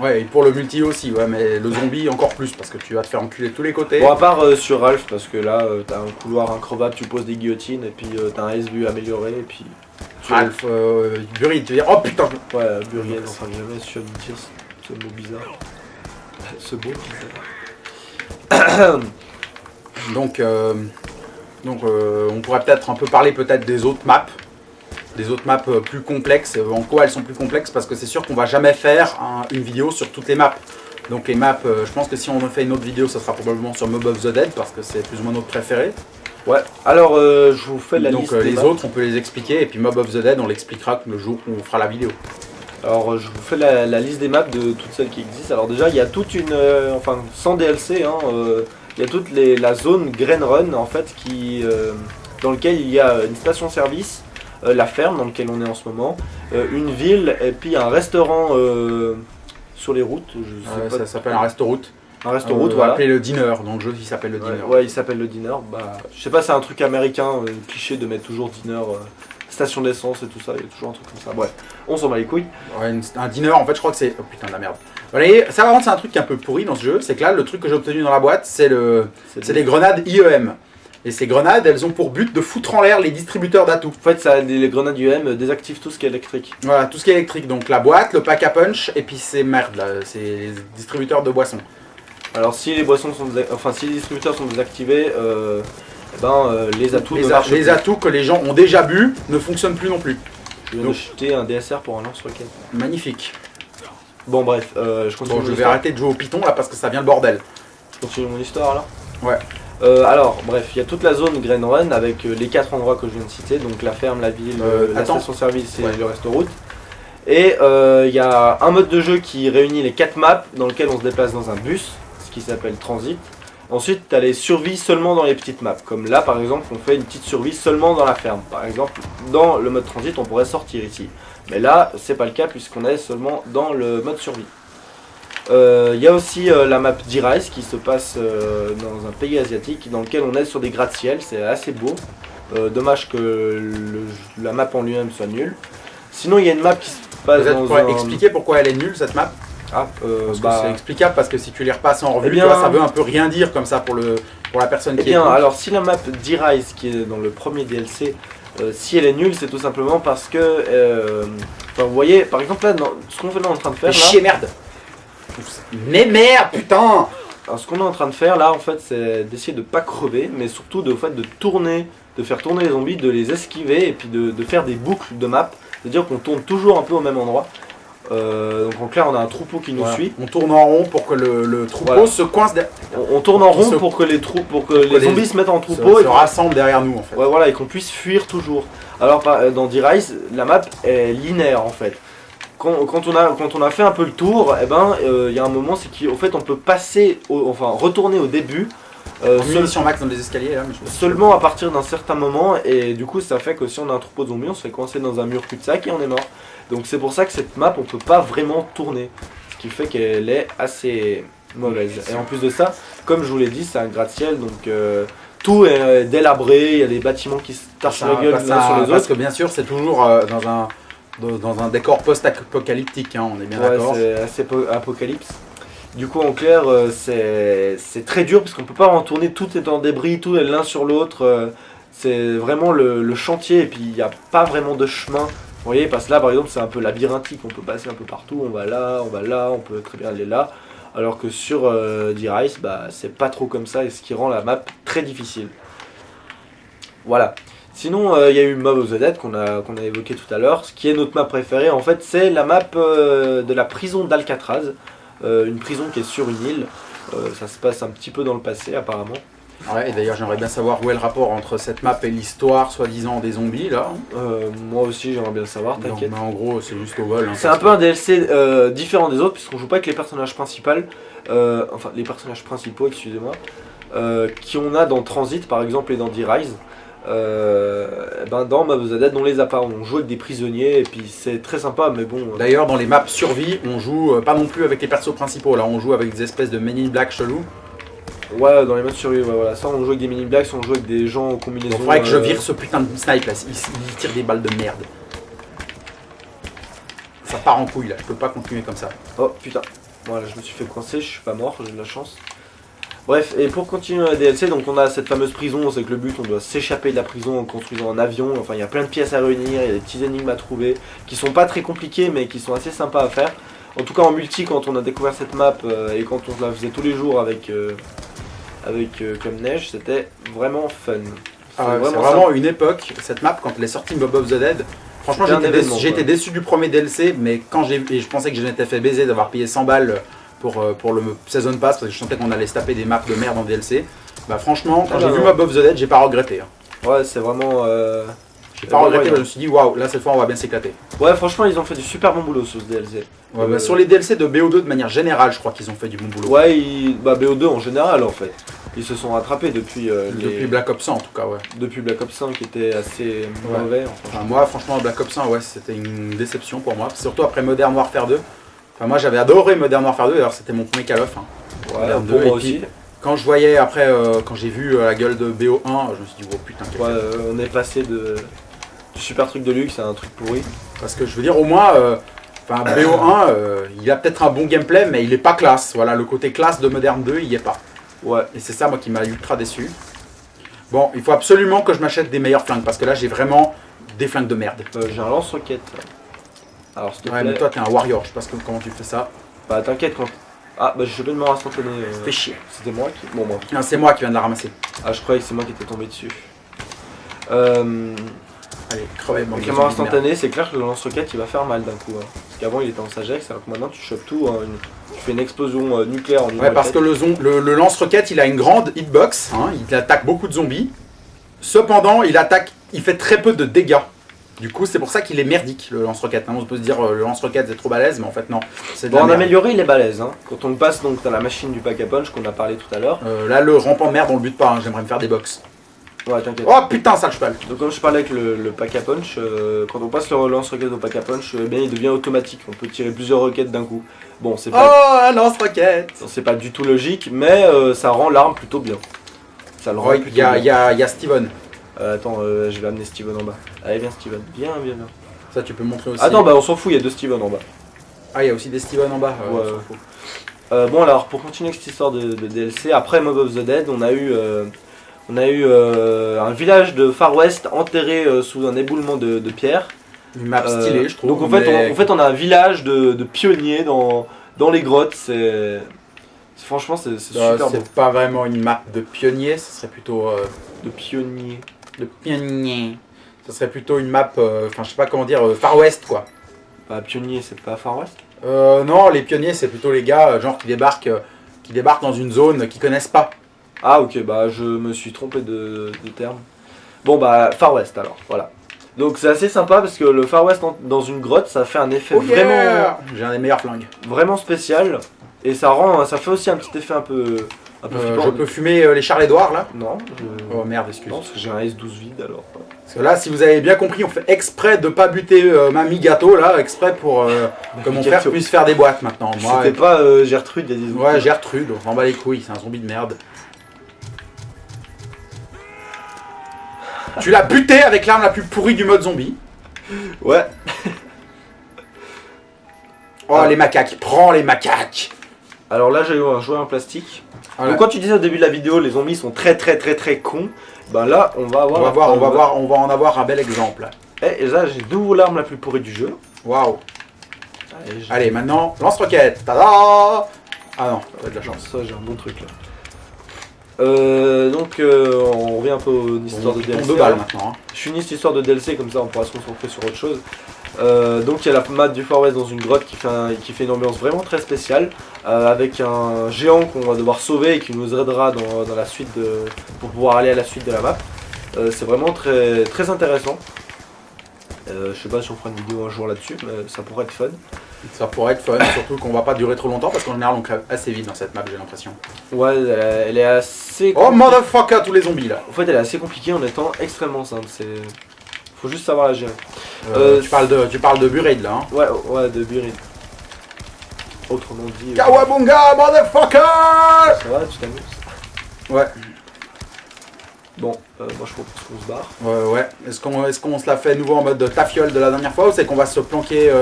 Ouais, et pour le multi aussi, ouais, mais le zombie encore plus, parce que tu vas te faire enculer de tous les côtés. Bon, à part sur Ralph, parce que là, t'as un couloir increvable, tu poses des guillotines, et puis t'as un SVU amélioré, et puis... Ralph, Bury, tu veux dire, oh putain, Ouais, Buriel, enfin jamais su dire ce mot bizarre. Ce mot bizarre. Donc, on pourrait peut-être un peu parler peut-être des autres maps. Des autres maps plus complexes. En quoi elles sont plus complexes? Parce que c'est sûr qu'on va jamais faire une vidéo sur toutes les maps. Donc les maps, je pense que si on en fait une autre vidéo, ça sera probablement sur Mob of the Dead, parce que c'est plus ou moins notre préféré. Ouais, alors je vous fais la Donc liste des les maps. autres, on peut les expliquer, et puis Mob of the Dead, on l'expliquera le jour où on fera la vidéo. Alors je vous fais la liste des maps de toutes celles qui existent. Alors déjà, il y a toute une... enfin, sans DLC, hein, il y a toute la zone Grain Run, en fait, dans lequel il y a une station-service, la ferme dans laquelle on est en ce moment, une ville, et puis un restaurant sur les routes. Je sais pas, Ça s'appelle un resto-route. un restaurant, voilà. Appelé le Diner, dans le jeu il s'appelle le Diner. Ouais, il s'appelle le diner. Bah, je sais pas, c'est un truc américain, cliché de mettre toujours diner, station d'essence et tout ça, il y a toujours un truc comme ça. Bref, on s'en bat les couilles. Ouais, un diner, en fait, je crois que c'est. Oh putain de la merde. Voilà, et ça, par contre, c'est un truc qui est un peu pourri dans ce jeu. C'est que là, le truc que j'ai obtenu dans la boîte, c'est des grenades IEM. Et ces grenades, elles ont pour but de foutre en l'air les distributeurs d'atouts. En fait, ça, les grenades UM désactivent tout ce qui est électrique. Voilà, tout ce qui est électrique. Donc la boîte, le pack à punch, et puis ces merdes là, c'est les distributeurs de boissons. Alors, si les boissons sont si les distributeurs sont désactivés, les atouts ne marchent Les plus. atouts que les gens ont déjà bu ne fonctionnent plus non plus. Je viens d'acheter un DSR pour un lance-roquette. Magnifique. Bon, bref, je continue Bon, mon je vais histoire. arrêter de jouer au Python là parce que ça vient le bordel. Je continue mon histoire alors. Ouais. Alors, bref, il y a toute la zone Grain Run avec les 4 endroits que je viens de citer, donc la ferme, la ville, la attends. station-service et Ouais. le resto-route. Et il y a un mode de jeu qui réunit les 4 maps dans lequel on se déplace dans un bus, ce qui s'appelle Transit. Ensuite, tu as les survies seulement dans les petites maps, comme là par exemple, on fait une petite survie seulement dans la ferme. Par exemple, dans le mode Transit, on pourrait sortir ici. Mais là, c'est pas le cas puisqu'on est seulement dans le mode survie. Il y a aussi la map D-Rise qui se passe dans un pays asiatique dans lequel on est sur des gratte-ciel, c'est assez beau. Dommage que la map en lui-même soit nulle. Sinon il y a une map qui se passe Peut-être dans pourrais un... expliquer pourquoi elle est nulle cette map. Ah, Parce que c'est explicable parce que si tu les repasses en revue, Eh bien- tu vois, ça veut un peu rien dire comme ça pour la personne Eh qui bien, écoute. alors si la map D-Rise qui est dans le premier DLC, si elle est nulle, c'est tout simplement parce que... vous voyez, par exemple là, ce qu'on est en train de faire Fais là... chier merde. Mais merde putain. Alors ce qu'on est en train de faire là en fait c'est d'essayer de pas crever mais surtout de tourner, de faire tourner les zombies, de les esquiver et puis de faire des boucles de map, c'est à dire qu'on tourne toujours un peu au même endroit Donc en clair, on a un troupeau qui nous suit. On tourne en rond pour que le troupeau se coince derrière. On tourne en rond pour que les zombies se mettent en troupeau et se rassemblent derrière nous en fait. Ouais, voilà, et qu'on puisse fuir toujours. Alors dans D-Rise, la map est linéaire en fait. Quand on a fait un peu le tour, et ben il y a un moment, c'est qu'en fait on peut retourner au début. Munitions max dans les escaliers là. Seulement à partir d'un certain moment, et du coup ça fait que si on a un troupeau de zombies, on se fait coincer dans un mur cul-de-sac et on est mort. Donc c'est pour ça que cette map on peut pas vraiment tourner, ce qui fait qu'elle est assez mauvaise. Et en plus de ça, comme je vous l'ai dit, c'est un gratte-ciel, donc tout est délabré, il y a des bâtiments qui se tachent la gueule l'un sur les autres. Parce que bien sûr c'est toujours dans un décor post-apocalyptique, hein, on est bien d'accord. C'est assez apocalypse. Du coup en clair c'est très dur parce qu'on peut pas en tourner, tout est en débris, tout est l'un sur l'autre. C'est vraiment le chantier et puis il n'y a pas vraiment de chemin. Vous voyez, parce que là par exemple c'est un peu labyrinthique, on peut passer un peu partout, on va là, on peut très bien aller là. Alors que sur D-Rise, bah, c'est pas trop comme ça et ce qui rend la map très difficile. Voilà. Sinon il y a eu Mob of the Dead qu'on a évoqué tout à l'heure. Ce qui est notre map préférée en fait, c'est la map de la prison d'Alcatraz. Une prison qui est sur une île. Ça se passe un petit peu dans le passé apparemment. Ouais, et d'ailleurs j'aimerais bien savoir où est le rapport entre cette map et l'histoire soi-disant des zombies là. Moi aussi j'aimerais bien le savoir, t'inquiète. Mais en gros c'est juste au vol. Hein, c'est un peu un DLC différent des autres puisqu'on joue pas avec les personnages principaux, les personnages principaux, excusez-moi, qui on a dans Transit par exemple et dans D-Rise. Dans Mob of the Dead on les a pas, on joue avec des prisonniers et puis c'est très sympa mais bon. D'ailleurs dans les maps survie on joue pas non plus avec les persos principaux, là on joue avec des espèces de Men in Black chelous. Ouais, dans les maps survie, ouais, voilà, ça on joue avec des mini blacks, on joue avec des gens en combinaison. Il faudrait que je vire ce putain de snipe là, il tire des balles de merde. Ça part en couille là, je peux pas continuer comme ça. Oh putain, voilà, je me suis fait coincer, je suis pas mort, j'ai de la chance. Bref, et pour continuer la DLC, donc on a cette fameuse prison, c'est que le but on doit s'échapper de la prison en construisant un avion, enfin il y a plein de pièces à réunir, il y a des petits énigmes à trouver, qui sont pas très compliqués mais qui sont assez sympas à faire. En tout cas en multi quand on a découvert cette map et quand on la faisait tous les jours avec comme neige, c'était vraiment fun. C'est vraiment une époque, cette map quand elle est sortie Mob of the Dead. Franchement j'ai été déçu du premier DLC, mais je pensais que je m'étais fait baiser d'avoir payé 100 balles pour le Season Pass parce que je sentais qu'on allait se taper des maps de merde en DLC. Bah franchement quand j'ai vu Mob of the Dead j'ai pas regretté. Hein. Ouais c'est vraiment... J'ai pas regretté, je me suis dit waouh, là cette fois on va bien s'éclater. Ouais franchement ils ont fait du super bon boulot sur ce DLC. Ouais, bah, sur les DLC de BO2 de manière générale je crois qu'ils ont fait du bon boulot. Ouais BO2 en général en fait. Ils se sont rattrapés depuis Black Ops 100 en tout cas ouais. Depuis Black Ops 1 qui était assez mauvais. Enfin, moi franchement Black Ops 1 ouais c'était une déception pour moi. Surtout après Modern Warfare 2. Enfin moi j'avais adoré Modern Warfare 2 d'ailleurs c'était mon premier Call of. Hein. Ouais, pour moi aussi. Quand je voyais après, quand j'ai vu la gueule de BO1, je me suis dit oh putain quel on est passé du super truc de luxe à un truc pourri. Parce que je veux dire au moins, BO1 il a peut-être un bon gameplay mais il est pas classe. Voilà, le côté classe de Modern 2 il y est pas. Ouais. Et c'est ça moi qui m'a ultra déçu. Bon, il faut absolument que je m'achète des meilleurs flingues parce que là j'ai vraiment des flingues de merde. J'ai un lance-roquette. Alors s'il te plaît. Mais toi t'es un warrior, je sais pas comment tu fais ça. Bah t'inquiète quand... Ah bah j'ai chopé une mort instantanée. Fais chier. C'était moi qui... Bon moi. Non c'est moi qui viens de la ramasser. Ah je croyais que c'est moi qui étais tombé dessus. Allez, crevez mon mort instantané, c'est clair que le lance-roquette il va faire mal d'un coup. Hein. Parce qu'avant il était en sagesse, alors que maintenant tu chopes tout, hein, tu fais une explosion nucléaire en une Ouais parce que le lance-roquette il a une grande hitbox, hein, il attaque beaucoup de zombies. Cependant il fait très peu de dégâts. Du coup c'est pour ça qu'il est merdique le lance-roquette. Hein. On peut se dire le lance-roquette c'est trop balèze mais en fait non. Bon en amélioré il est balèze. Hein. Quand on le passe donc t'as la machine du pack à punch qu'on a parlé tout à l'heure. Là le rampant de merde on le bute pas, hein. J'aimerais me faire des box. Ouais, t'inquiète. Oh putain, sale cheval. Donc comme je parlais avec le pack à punch, quand on passe le lance-roquette au pack à punch, bien il devient automatique. On peut tirer plusieurs roquettes d'un coup. Bon, c'est pas... Oh, un lance-roquette. C'est pas du tout logique, mais ça rend l'arme plutôt bien. Ça le rend plutôt bien. Il y a Steven. Attends, je vais amener Steven en bas. Allez, viens Steven. Viens. Ça, tu peux montrer aussi. Attends, bah on s'en fout, il y a deux Steven en bas. Ah, il y a aussi des Steven en bas. Ouais. Bon alors, pour continuer avec cette histoire de DLC, après Mob of the Dead, on a eu un village de Far West enterré sous un éboulement de pierre. Une map stylée, je trouve. Donc en fait, on a un village de pionniers dans les grottes. Franchement, c'est super beau. C'est pas vraiment une map de pionniers, ce serait plutôt... De pionniers. De pionniers. Ce serait plutôt une map, enfin je sais pas comment dire, Far West quoi. Bah, pionnier, c'est pas Far West? Non, les pionniers, c'est plutôt les gars genre qui débarquent dans une zone qu'ils connaissent pas. Ah, ok, bah je me suis trompé de terme. Bon, bah, Far West alors, voilà. Donc c'est assez sympa parce que le Far West dans une grotte, ça fait un effet Oh yeah, j'ai un des meilleurs flingues. vraiment spécial. Et ça fait aussi un petit effet un peu flippant. Je peux fumer les Charles-Édouard là? Non, Oh merde, excuse. non, parce que j'ai un S12 vide alors. Parce que là, si vous avez bien compris, on fait exprès de pas buter Mamie Gâteau là, exprès pour que mon frère Gâteau. puisse faire des boîtes maintenant. Moi, C'était pas Gertrude il y a 10 ouais, Gertrude, on s'en bat les couilles, c'est un zombie de merde. Tu l'as buté avec l'arme la plus pourrie du mode zombie. Ouais. Oh, les macaques, prends les macaques. Alors là, j'ai eu un jouet en plastique. Voilà. Donc quand tu disais au début de la vidéo, les zombies sont très cons. Ben là, on va On va en avoir un bel exemple. Et là, j'ai de nouveau l'arme la plus pourrie du jeu. Waouh. Allez, Allez, maintenant, lance-roquette. Tada. Ah non, t'as de la chance. Ça, j'ai un bon truc là. On revient un peu à une histoire de DLC. 2 balles maintenant. Je finis cette histoire de DLC, comme ça on pourra se concentrer sur autre chose. Donc il y a la map du Far West dans une grotte qui fait une ambiance vraiment très spéciale, avec un géant qu'on va devoir sauver et qui nous aidera dans la suite pour pouvoir aller à la suite de la map. C'est vraiment très, très intéressant. Je sais pas si on fera une vidéo un jour là-dessus, mais ça pourrait être fun. Ça pourrait être fun, surtout qu'on va pas durer trop longtemps parce qu'en général on crève assez vite dans cette map, j'ai l'impression. Ouais, elle est assez... Oh motherfucker, tous les zombies là. En fait, elle est assez compliquée en étant extrêmement simple. Faut juste savoir la gérer. Tu parles de Buried là. Hein. Ouais, de Buried. Autrement dit... Kawabunga, motherfucker. Ça va, tu t'amuses? Ouais. Bon, moi je propose qu'on se barre. Ouais. Est-ce qu'on se la fait nouveau en mode tafiole de la dernière fois ou c'est qu'on va se planquer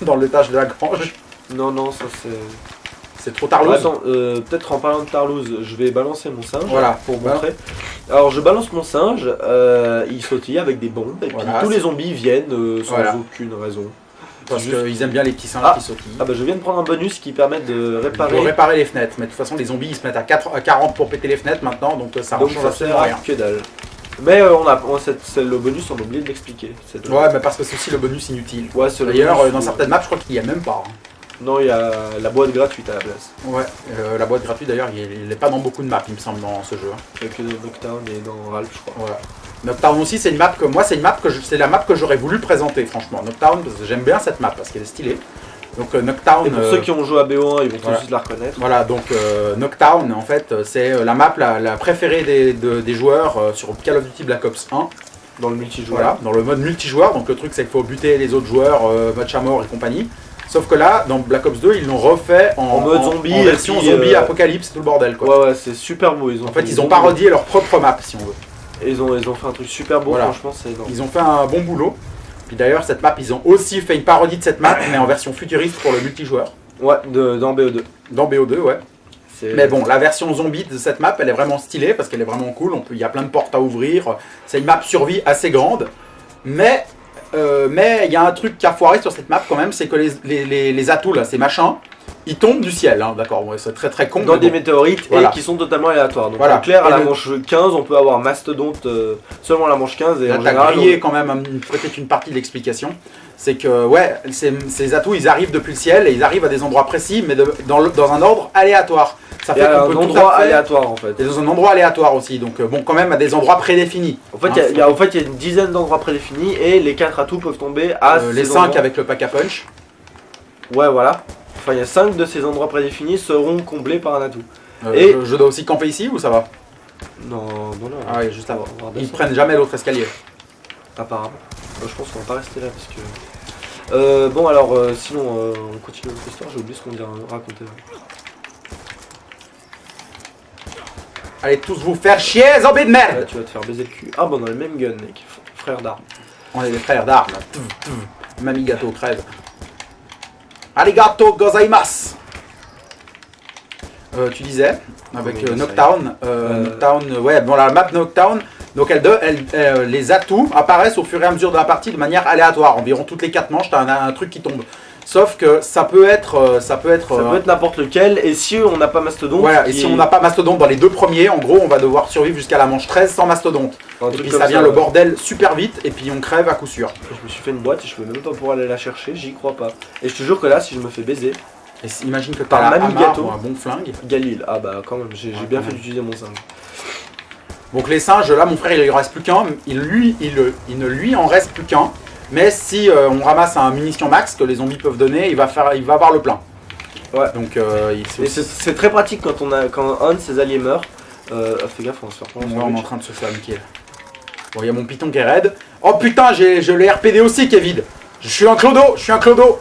dans l'étage de la grange? Non, ça c'est... C'est trop tard. Attends, peut-être en parlant de Tarlouse, je vais balancer mon singe. Voilà, pour montrer. Alors je balance mon singe, il sautille avec des bombes, et puis Voilà, tous les zombies viennent sans Voilà. aucune raison. Parce qu'ils aiment bien les petits singes qui sautillent. Ah bah je viens de prendre un bonus qui permet de réparer les fenêtres, mais de toute façon les zombies ils se mettent à 40 pour péter les fenêtres maintenant, donc ça Donc change ça absolument sert à rien. que dalle. Mais c'est le bonus, on a oublié de l'expliquer. Ouais, mais parce que c'est aussi le bonus inutile. Ouais, c'est le D'ailleurs, bonus dans certaines maps, je crois qu'il n'y a même pas. Hein. Non, il y a la boîte gratuite à la place. Ouais, la boîte gratuite d'ailleurs, il n'est pas dans beaucoup de maps, il me semble, dans ce jeu. Hein. Il y a que dans Nocturne et dans Ralph, je crois. Voilà. Nocturne aussi, c'est une map que moi, c'est la map que j'aurais voulu présenter, franchement. Nocturne, parce que j'aime bien cette map parce qu'elle est stylée. Donc Nocturne. Et pour ceux qui ont joué à BO1, ils vont tout voilà. de suite la reconnaître. Voilà, donc Nocturne, en fait, c'est la map la préférée des joueurs sur Call of Duty Black Ops 1. Dans le multijoueur. Voilà, dans le mode multijoueur. Donc le truc, c'est qu'il faut buter les autres joueurs, match à mort et compagnie. Sauf que là, dans Black Ops 2, ils l'ont refait en mode zombie, en version et puis, zombie, apocalypse, tout le bordel quoi. Ouais, c'est super beau. En fait, ils ont parodié leur propre map, si on veut. Et ils ont fait un truc super beau, Voilà. franchement, c'est énorme. Ils ont fait un bon boulot. Puis d'ailleurs, cette map, ils ont aussi fait une parodie de cette map, mais en version futuriste pour le multijoueur. Ouais, dans BO2. Dans BO2, ouais. Mais bon, la version zombie de cette map, elle est vraiment stylée parce qu'elle est vraiment cool. Il y a plein de portes à ouvrir. C'est une map survie assez grande. Mais il y a un truc qui a foiré sur cette map quand même, c'est que les atouts là, ces machins, ils tombent du ciel, hein, d'accord, ouais, c'est très très con. Dans des météorites voilà. et qui sont totalement aléatoires. Donc voilà. en clair, à la manche 15, on peut avoir Mastodonte seulement à la manche 15 et là, en t'as général... grillé quand même peut-être une partie de l'explication. C'est que ouais, ces atouts, ils arrivent depuis le ciel et ils arrivent à des endroits précis, mais dans un ordre aléatoire. Ça fait un endroit aléatoire en fait. Et dans un endroit aléatoire aussi, donc bon, quand même à des endroits prédéfinis. En fait, il y a une dizaine d'endroits prédéfinis et les 4 atouts peuvent tomber à les 5 avec le pack à punch. Ouais, voilà. Enfin, il y a 5 de ces endroits prédéfinis seront comblés par un atout. Et je dois aussi camper ici ou ça va? Non. Ah oui, juste avant. Ils prennent jamais l'autre escalier. Apparemment. Je pense qu'on va pas rester là parce que... bon alors, sinon, on continue notre histoire, j'ai oublié ce qu'on vient raconter. Allez tous vous faire chier, zombies de merde! Là, tu vas te faire baiser le cul. Ah bon, on a le même gun, mec. Frère d'armes. On est des frères d'armes. Mamie gâteau crève. Arigato gozaimasu! Tu disais, avec Nocturne, Nocturne, ouais, bon la map Nocturne, donc les atouts apparaissent au fur et à mesure de la partie de manière aléatoire. Environ toutes les 4 manches, t'as un truc qui tombe. Sauf que ça peut être Ça peut être n'importe lequel, et si on n'a pas Mastodonte... voilà, et si on n'a pas Mastodonte dans les 2 premiers, en gros, on va devoir survivre jusqu'à la manche 13 sans Mastodonte. Et puis ça vient le bordel super vite, et puis on crève à coup sûr. Je me suis fait une boîte et je peux même pas pouvoir aller la chercher, j'y crois pas. Et je te jure que là, si je me fais baiser... Et imagine que Par t'as la Mamie Hamar Gâteau. ou un bon flingue. Galil, ah bah quand même, j'ai bien quand fait même. d'utiliser mon singe. Donc les singes, là, mon frère, il lui reste plus qu'un. Il ne lui en reste plus qu'un. Mais si on ramasse un munition max que les zombies peuvent donner, il va avoir le plein. Ouais. Donc Et c'est très pratique quand un de ses alliés meurt. Fais gaffe, on va se faire prendre. on est en train de se faire niquer. Bon, il y a mon python qui est raide. Oh putain, je l'ai RPD aussi qui est vide. Je suis un clodo.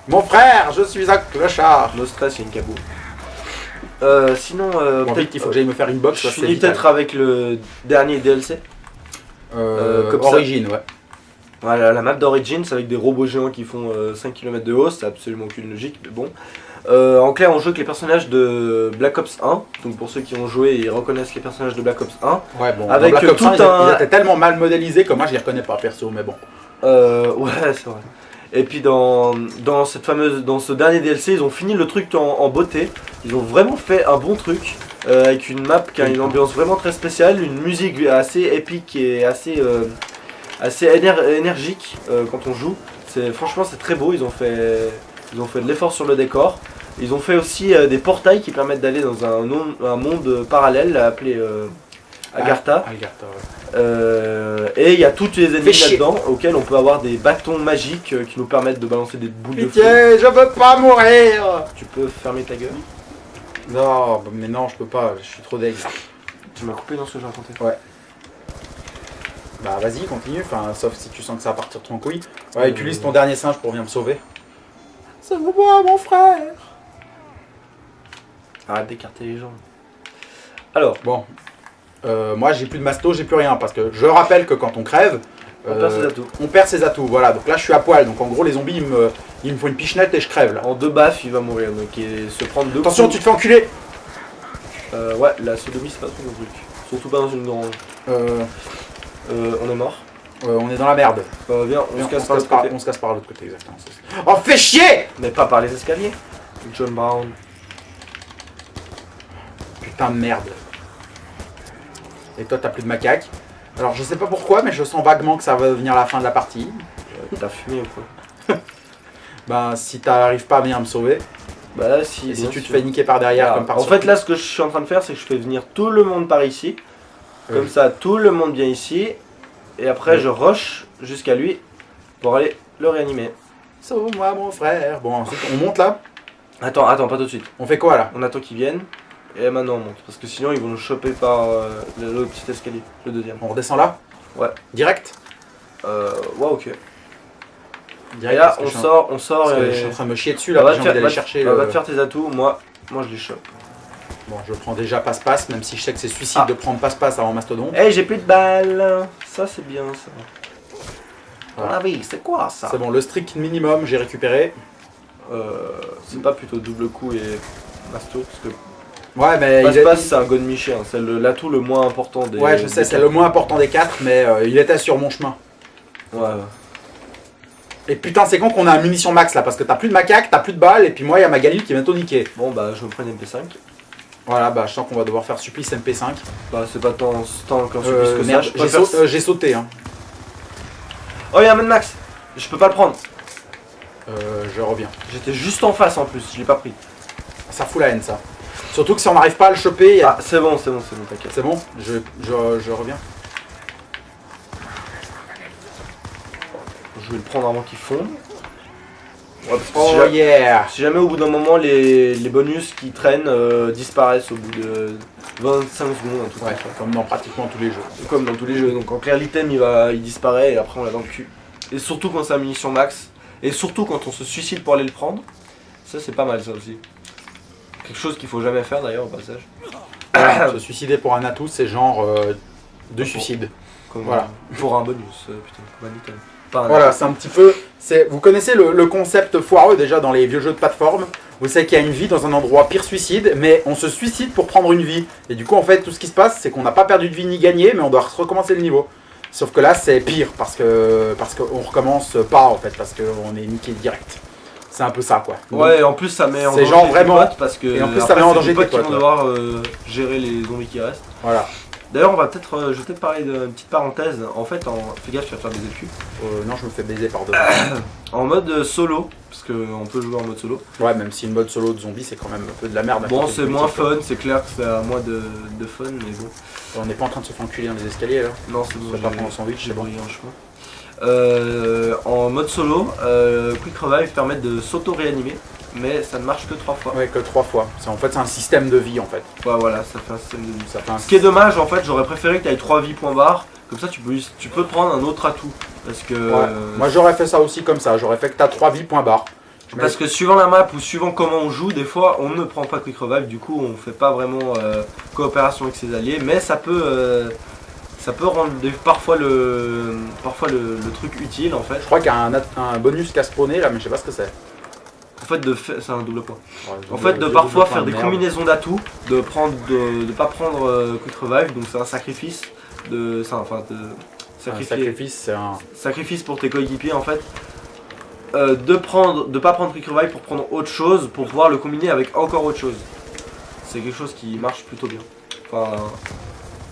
Mon frère, je suis un clochard. No stress, il y a une cabou. Sinon, Bon, vite, il faut que j'aille me faire une box. je parce que c'est finis vital. peut-être avec le dernier DLC. Comme ça. Origine, ouais. Voilà, la map d'Origins avec des robots géants qui font 5 km de haut, c'est absolument aucune logique, mais bon. En clair, on joue avec les personnages de Black Ops 1, donc pour ceux qui ont joué, ils reconnaissent les personnages de Black Ops 1. Ouais, bon, Avec dans Black Ops tout 1, un- ils étaient tellement mal modélisés que moi je les reconnais pas perso, mais bon. Ouais, c'est vrai. Et puis dans ce dernier DLC, ils ont fini le truc en beauté. Ils ont vraiment fait un bon truc avec une map qui a une ambiance vraiment très spéciale, une musique assez épique et assez énergique quand on joue. Franchement, c'est très beau. Ils ont fait de l'effort sur le décor. Ils ont fait aussi des portails qui permettent d'aller dans un monde parallèle appelé Agartha. Agartha, ouais. Et il y a toutes les Fais ennemis chier. là-dedans auxquels on peut avoir des bâtons magiques qui nous permettent de balancer des boules de feu. Pitié, je veux pas mourir. Tu peux fermer ta gueule. Non, mais non, je peux pas, je suis trop deg. Tu m'as coupé dans ce que j'ai raconté. Bah vas-y, continue, enfin, sauf si tu sens que ça va partir trop en couille. Ouais, utilise ton dernier singe pour venir me sauver. Sauve-moi, mon frère. Arrête d'écarter les jambes. Alors, Bon, moi j'ai plus de masto, j'ai plus rien, parce que je rappelle que quand on crève, on perd ses atouts. on perd ses atouts, voilà. Donc là je suis à poil, donc en gros les zombies ils me font une pichenette et je crève là. En 2 baffes, il va mourir. Donc se prendre 2 Attention, tu te fais enculer. Ouais, la sodomie, c'est pas trop mon truc. Surtout pas dans une grange. On est mort. On est dans la merde. Viens, on Viens, se casse par l'autre côté. on se casse par l'autre côté, exactement. Oh, fais chier. Mais pas par les escaliers. John Brown. Putain de merde. Et toi t'as plus de macaque. Alors je sais pas pourquoi, mais je sens vaguement que ça va venir la fin de la partie. T'as fumé ou quoi? Ben si t'arrives pas à venir me sauver, Bah si. et si bien tu te sûr. fais niquer par derrière Ah, comme par en surprise. fait, là, ce que je suis en train de faire, c'est que je fais venir tout le monde par ici. Comme ça, tout le monde vient ici. Et après, Oui. je rush jusqu'à lui pour aller le réanimer. Sauve-moi mon frère. Bon, ensuite on monte là. Attends, pas tout de suite. On fait quoi là? On attend qu'ils viennent. Et maintenant, on monte. Parce que sinon, ils vont nous choper par le petit escalier, le deuxième. On redescend là? Ouais. Direct? Ouais, ok. Et Direct, là, parce que on je suis sort, parce que et... je suis en train de me chier dessus Bah, là, va j'ai te envie faire, d'aller chercher. va te faire tes atouts, moi je les chope. Bon, je prends déjà passe-passe, même si je sais que c'est suicide Ah. de prendre passe-passe avant Mastodon. Eh, j'ai plus de balles. Ça, c'est bien, ça. Voilà. Ah oui, c'est quoi ça? C'est bon, le strict minimum, j'ai récupéré. C'est pas plutôt double coup et masto parce que Ouais, mais passe-passe c'est un gonmiché, hein. C'est l'atout le moins important des. Ouais, je sais, des c'est quatre. le moins important des 4, mais il était sur mon chemin. Ouais. Et putain, c'est con qu'on a un munition max là, parce que t'as plus de macaque, t'as plus de balles, et puis moi, il y a ma Galil qui vient tout niquer. Bon bah je me prends une MP5. Voilà, bah je sens qu'on va devoir faire supplice MP5. Bah c'est pas tant qu'un supplice que Merde, ça. Je préfère- j'ai sauté, hein. Oh y'a un Mad Max. Je peux pas le prendre. Je reviens. J'étais juste en face en plus, je l'ai pas pris. Ça fout la haine, ça. Surtout que si on n'arrive pas à le choper, Ah c'est bon, t'inquiète. c'est bon, je reviens. Je vais le prendre avant qu'il fonde. Ouais, parce que Oh si jamais- yeah. si jamais au bout d'un moment les bonus qui traînent disparaissent au bout de 25 secondes, un truc Ouais, comme ça. comme dans pratiquement tous les jeux. Comme dans tous les jeux, donc en clair l'item il disparaît et après on l'a dans le cul. Et surtout quand c'est à munition max, et surtout quand on se suicide pour aller le prendre, ça c'est pas mal ça aussi. Quelque chose qu'il faut jamais faire d'ailleurs au passage. Voilà, se suicider pour un atout, c'est genre de suicide. Comme Voilà. pour un bonus, putain, comme un item. Pas un Voilà, item. c'est un petit peu. Vous connaissez le concept foireux déjà dans les vieux jeux de plateforme. Vous savez qu'il y a une vie dans un endroit pire suicide, mais on se suicide pour prendre une vie. Et du coup, en fait, tout ce qui se passe, c'est qu'on n'a pas perdu de vie ni gagné, mais on doit recommencer le niveau. Sauf que là c'est pire parce qu'on recommence pas en fait, parce qu'on est niqué direct. C'est un peu ça quoi. Donc, Ouais, en plus ça met en c'est danger genre tes vraiment- potes parce que et en plus, ça après, met en c'est danger tes potes tes qui potes, vont devoir gérer les zombies qui restent. voilà. D'ailleurs, je vais peut-être parler d'une petite parenthèse. En fait, fais gaffe, tu vas faire des écus. Non, je me fais baiser par deux. En mode solo, parce qu'on peut jouer en mode solo. Ouais, même si une mode solo de zombie c'est quand même un peu de la merde. à Bon, côté c'est de moins politique. fun, c'est clair que ça a moins de fun, mais bon. On n'est pas en train de se faire enculer dans les escaliers là. Non, c'est bon. Ça va pas prendre un sandwich, j'ai c'est bon. brûlé un chemin. En mode solo, Quick Revive permet de s'auto-réanimer, mais ça ne marche que 3 fois. Ouais, que 3 fois. En fait, c'est un système de vie en fait. Ouais, voilà, ça fait un système de vie. Ça fait un Ce qui est dommage, en fait, j'aurais préféré que tu ailles 3 vies point barre, comme ça tu peux prendre un autre atout. Parce que, Ouais. Moi j'aurais fait ça aussi comme ça. J'aurais fait que t'as 3 vies point barre. parce que suivant la map ou suivant comment on joue, des fois on ne prend pas Quick Revive, du coup on fait pas vraiment coopération avec ses alliés, mais ça peut rendre parfois le truc utile en fait. Je crois qu'il y a un bonus casse-poney là, mais je sais pas ce que c'est. En fait, c'est un double point. Ouais, En fait, de double parfois point faire de des merde. combinaisons d'atouts, de pas prendre Quick Revive, donc c'est un sacrifice de Un sacrifier, sacrifice, c'est un. sacrifice pour tes coéquipiers en fait. De pas prendre Quick Revive pour prendre autre chose, pour pouvoir le combiner avec encore autre chose. C'est quelque chose qui marche plutôt bien. Enfin,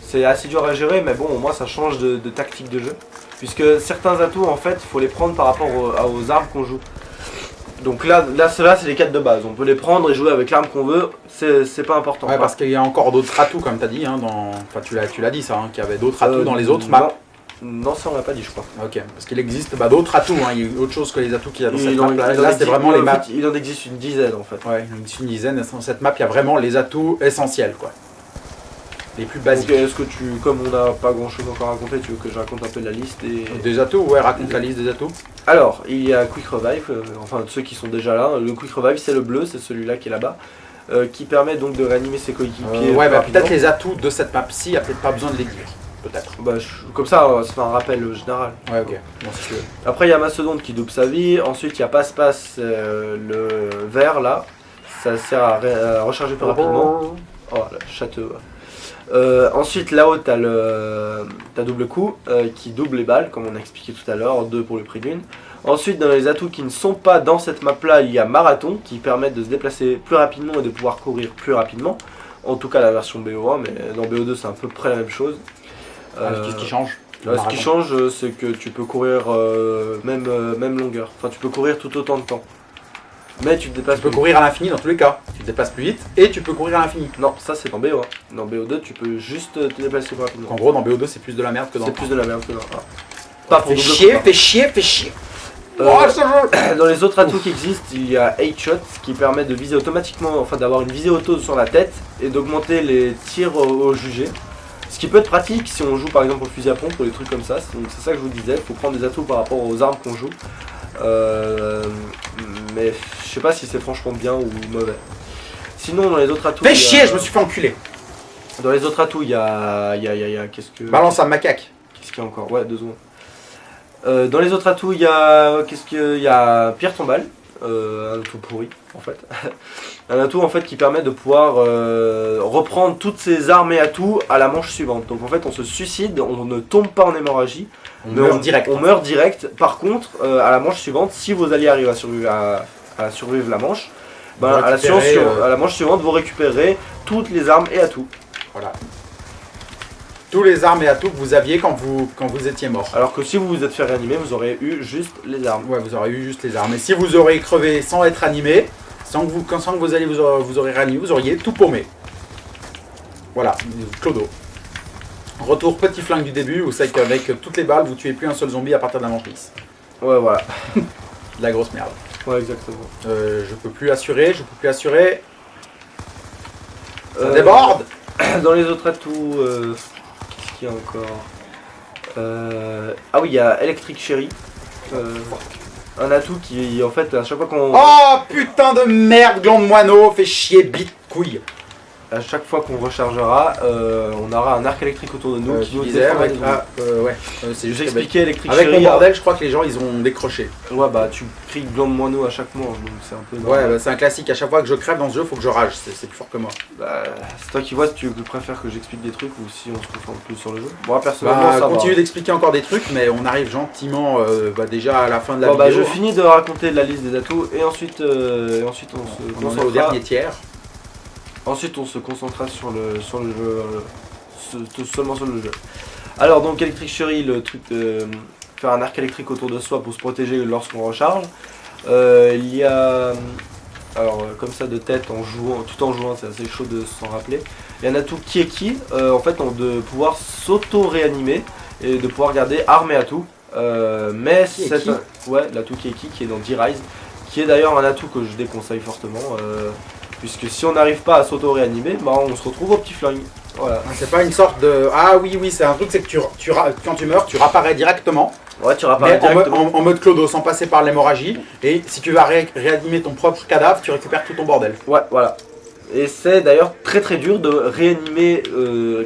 c'est assez dur à gérer, mais bon, au moins ça change de tactique de jeu. Puisque certains atouts, en fait, il faut les prendre par rapport aux armes qu'on joue. Donc là c'est les 4 de base. On peut les prendre et jouer avec l'arme qu'on veut, c'est pas important. Ouais, parce qu'il y a encore d'autres atouts, comme t'as dit, hein, enfin tu l'as dit ça, hein, qu'il y avait d'autres atouts dans les autres maps. Non, ça on l'a pas dit, je crois. Ok, parce qu'il existe d'autres atouts, hein, il y a autre chose que les atouts qu'il y a dans cette Il map. en- Là, il en là, c'est existe- vraiment les maps. Il en existe une dizaine en fait. Ouais, il y en a une dizaine. Dans cette map, il y a vraiment les atouts essentiels, quoi. Les plus basiques. Donc est-ce que comme on n'a pas grand chose encore à raconter, tu veux que je raconte un peu la liste Des atouts, ouais, raconte la liste des atouts. Alors, il y a Quick Revive, enfin ceux qui sont déjà là. Le Quick Revive c'est le bleu, c'est celui-là qui est là-bas, qui permet donc de réanimer ses coéquipiers. Ouais, bah, rapidement. peut-être les atouts de cette map-ci, il n'y a peut-être pas besoin de les dire. Peut-être. Bah, comme ça, c'est un rappel général. Ouais, ok. Bon, si tu veux. Après, il y a Mastodonte qui double sa vie. Ensuite, il y a Passe-Passe, le vert là. Ça sert à recharger plus rapidement. Oh, là, château. Ensuite, là-haut, t'as double coup qui double les balles, comme on a expliqué tout à l'heure, 2 pour le prix d'une. Ensuite, dans les atouts qui ne sont pas dans cette map-là, il y a Marathon qui permet de se déplacer plus rapidement et de pouvoir courir plus rapidement. En tout cas, la version BO1, mais dans BO2, c'est à peu près la même chose. Qu'est-ce qui change Ce qui change, c'est que tu peux courir même longueur. Enfin, tu peux courir tout autant de temps. Mais tu te dépasses Tu peux plus courir à l'infini dans tous les cas. Tu te dépasses plus vite et tu peux courir à l'infini. vite. Non, ça c'est dans BO1. Dans BO2, tu peux juste te déplacer plus rapidement. En gros, dans BO2, c'est plus de la merde que dans. C'est plus de la merde que dans A. Pas pour Fais double chier, coup, fais chier, fais chier. Euh, Oh, ce jeu. Dans les autres atouts qui existent, il y a 8 Shot qui permet de viser automatiquement, enfin d'avoir une visée auto sur la tête et d'augmenter les tirs au jugé. Ce qui peut être pratique si on joue par exemple au fusil à pompe ou des trucs comme ça. Donc c'est ça que je vous disais, il faut prendre des atouts par rapport aux armes qu'on joue. Mais je sais pas si c'est franchement bien ou mauvais. Sinon dans les autres atouts. Fais il y a- chier, je me suis fait enculer. Dans les autres atouts, il y a qu'est-ce que. Balance un macaque. Qu'est-ce qu'il y a encore? Ouais, 2 secondes. Dans les autres atouts, il y a il y a Pierre Tombale, un atout pourri en fait. Un atout en fait qui permet de pouvoir reprendre toutes ses armes et atouts à la manche suivante. Donc en fait, on se suicide, on ne tombe pas en hémorragie, On mais meurt direct. On meurt direct. Par contre, à la manche suivante, si vos alliés arrivent à survivre la manche, ben, Vous à récupérez, la manche suivante, vous récupérez toutes les armes et atouts. Voilà. Tous les armes et atouts que vous aviez quand vous étiez mort. Alors que si vous vous êtes fait réanimer, vous aurez eu juste les armes. Ouais, vous aurez eu juste les armes. Et si vous aurez crevé sans être animé, sans que vos alliés vous aurez réanimé, vous auriez tout paumé. Voilà, Clodo. Retour petit flingue du début, vous savez qu'avec toutes les balles, vous tuez plus un seul zombie à partir de la manche lisse. Ouais, voilà. De la grosse merde. Ouais, exactement. Je peux plus assurer. Ça Euh, déborde. Dans les autres atouts, qu'est-ce qu'il y a encore Ah oui, il y a Electric Cherry. Un atout qui, en fait, à chaque fois qu'on... Oh putain de merde, gland de moineau, fait chier, bite, couille. à chaque fois qu'on rechargera, on aura un arc électrique autour de nous qui nous disais, défendra ouais, des zombies. ouais, c'est juste J'expliquais Electric avec mon Cherry. bordel, je crois que les gens ils ont décroché. Ouais, bah tu cries Blanc de Moineau à chaque manche, donc c'est un peu normal. Ouais, bah, c'est un classique. À chaque fois que je crève dans ce jeu, faut que je rage. C'est plus fort que moi. Bah, c'est toi qui vois si tu préfères que j'explique des trucs ou si on se concentre plus sur le jeu. Moi personnellement, ça Continue va. d'expliquer encore des trucs, mais on arrive gentiment déjà à la fin de la Bon, bah, vidéo. je finis de raconter la liste des atouts et ensuite, on se On en est au concentrera. dernier tiers. Ensuite, on se concentrera sur le jeu, seulement sur le jeu. Alors, donc, Electric Cherry, le truc de faire un arc électrique autour de soi pour se protéger lorsqu'on recharge. Il y a, alors, comme ça de tête, tout en jouant, c'est assez chaud de s'en rappeler. Il y a un atout Kieki, en fait, de pouvoir s'auto-réanimer et de pouvoir garder arme et atout. Mais c'est l'atout Kieki qui est dans D-Rise, qui est d'ailleurs un atout que je déconseille fortement. Puisque si on n'arrive pas à s'auto-réanimer, bah on se retrouve au petit flingue. Voilà. C'est pas une sorte de. Ah oui, c'est un truc, c'est que quand tu meurs, tu réapparais directement. Ouais, tu réapparais Mais directement. en mode clodo, sans passer par l'hémorragie. Et si tu vas réanimer ton propre cadavre, tu récupères tout ton bordel. Ouais, voilà. Et c'est d'ailleurs très très dur de réanimer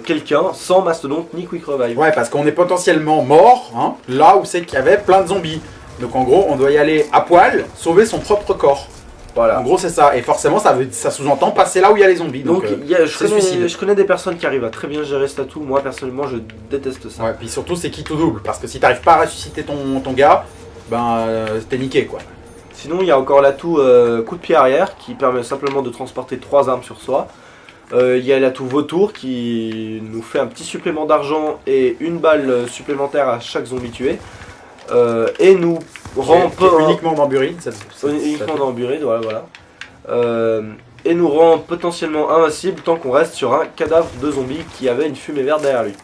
quelqu'un sans mastodonte ni quick revive. Ouais, parce qu'on est potentiellement mort, hein, là où c'est qu'il y avait plein de zombies. Donc en gros, on doit y aller à poil, sauver son propre corps. Voilà. En gros, c'est ça. Et forcément, ça sous-entend passer là où il y a les zombies. Donc, je connais des personnes qui arrivent à très bien gérer cet atout. Moi, personnellement, je déteste ça. Ouais, puis surtout, c'est qui tout double. Parce que si t'arrives pas à ressusciter ton gars, t'es niqué, quoi. Sinon, il y a encore l'atout coup de pied arrière qui permet simplement de transporter 3 armes sur soi. Il y a l'atout vautour qui nous fait un petit supplément d'argent et une balle supplémentaire à chaque zombie tué. Et nous rend uniquement dans Buried, uniquement dans Buried, voilà. Et nous rend potentiellement invincible tant qu'on reste sur un cadavre de zombie qui avait une fumée verte derrière lui.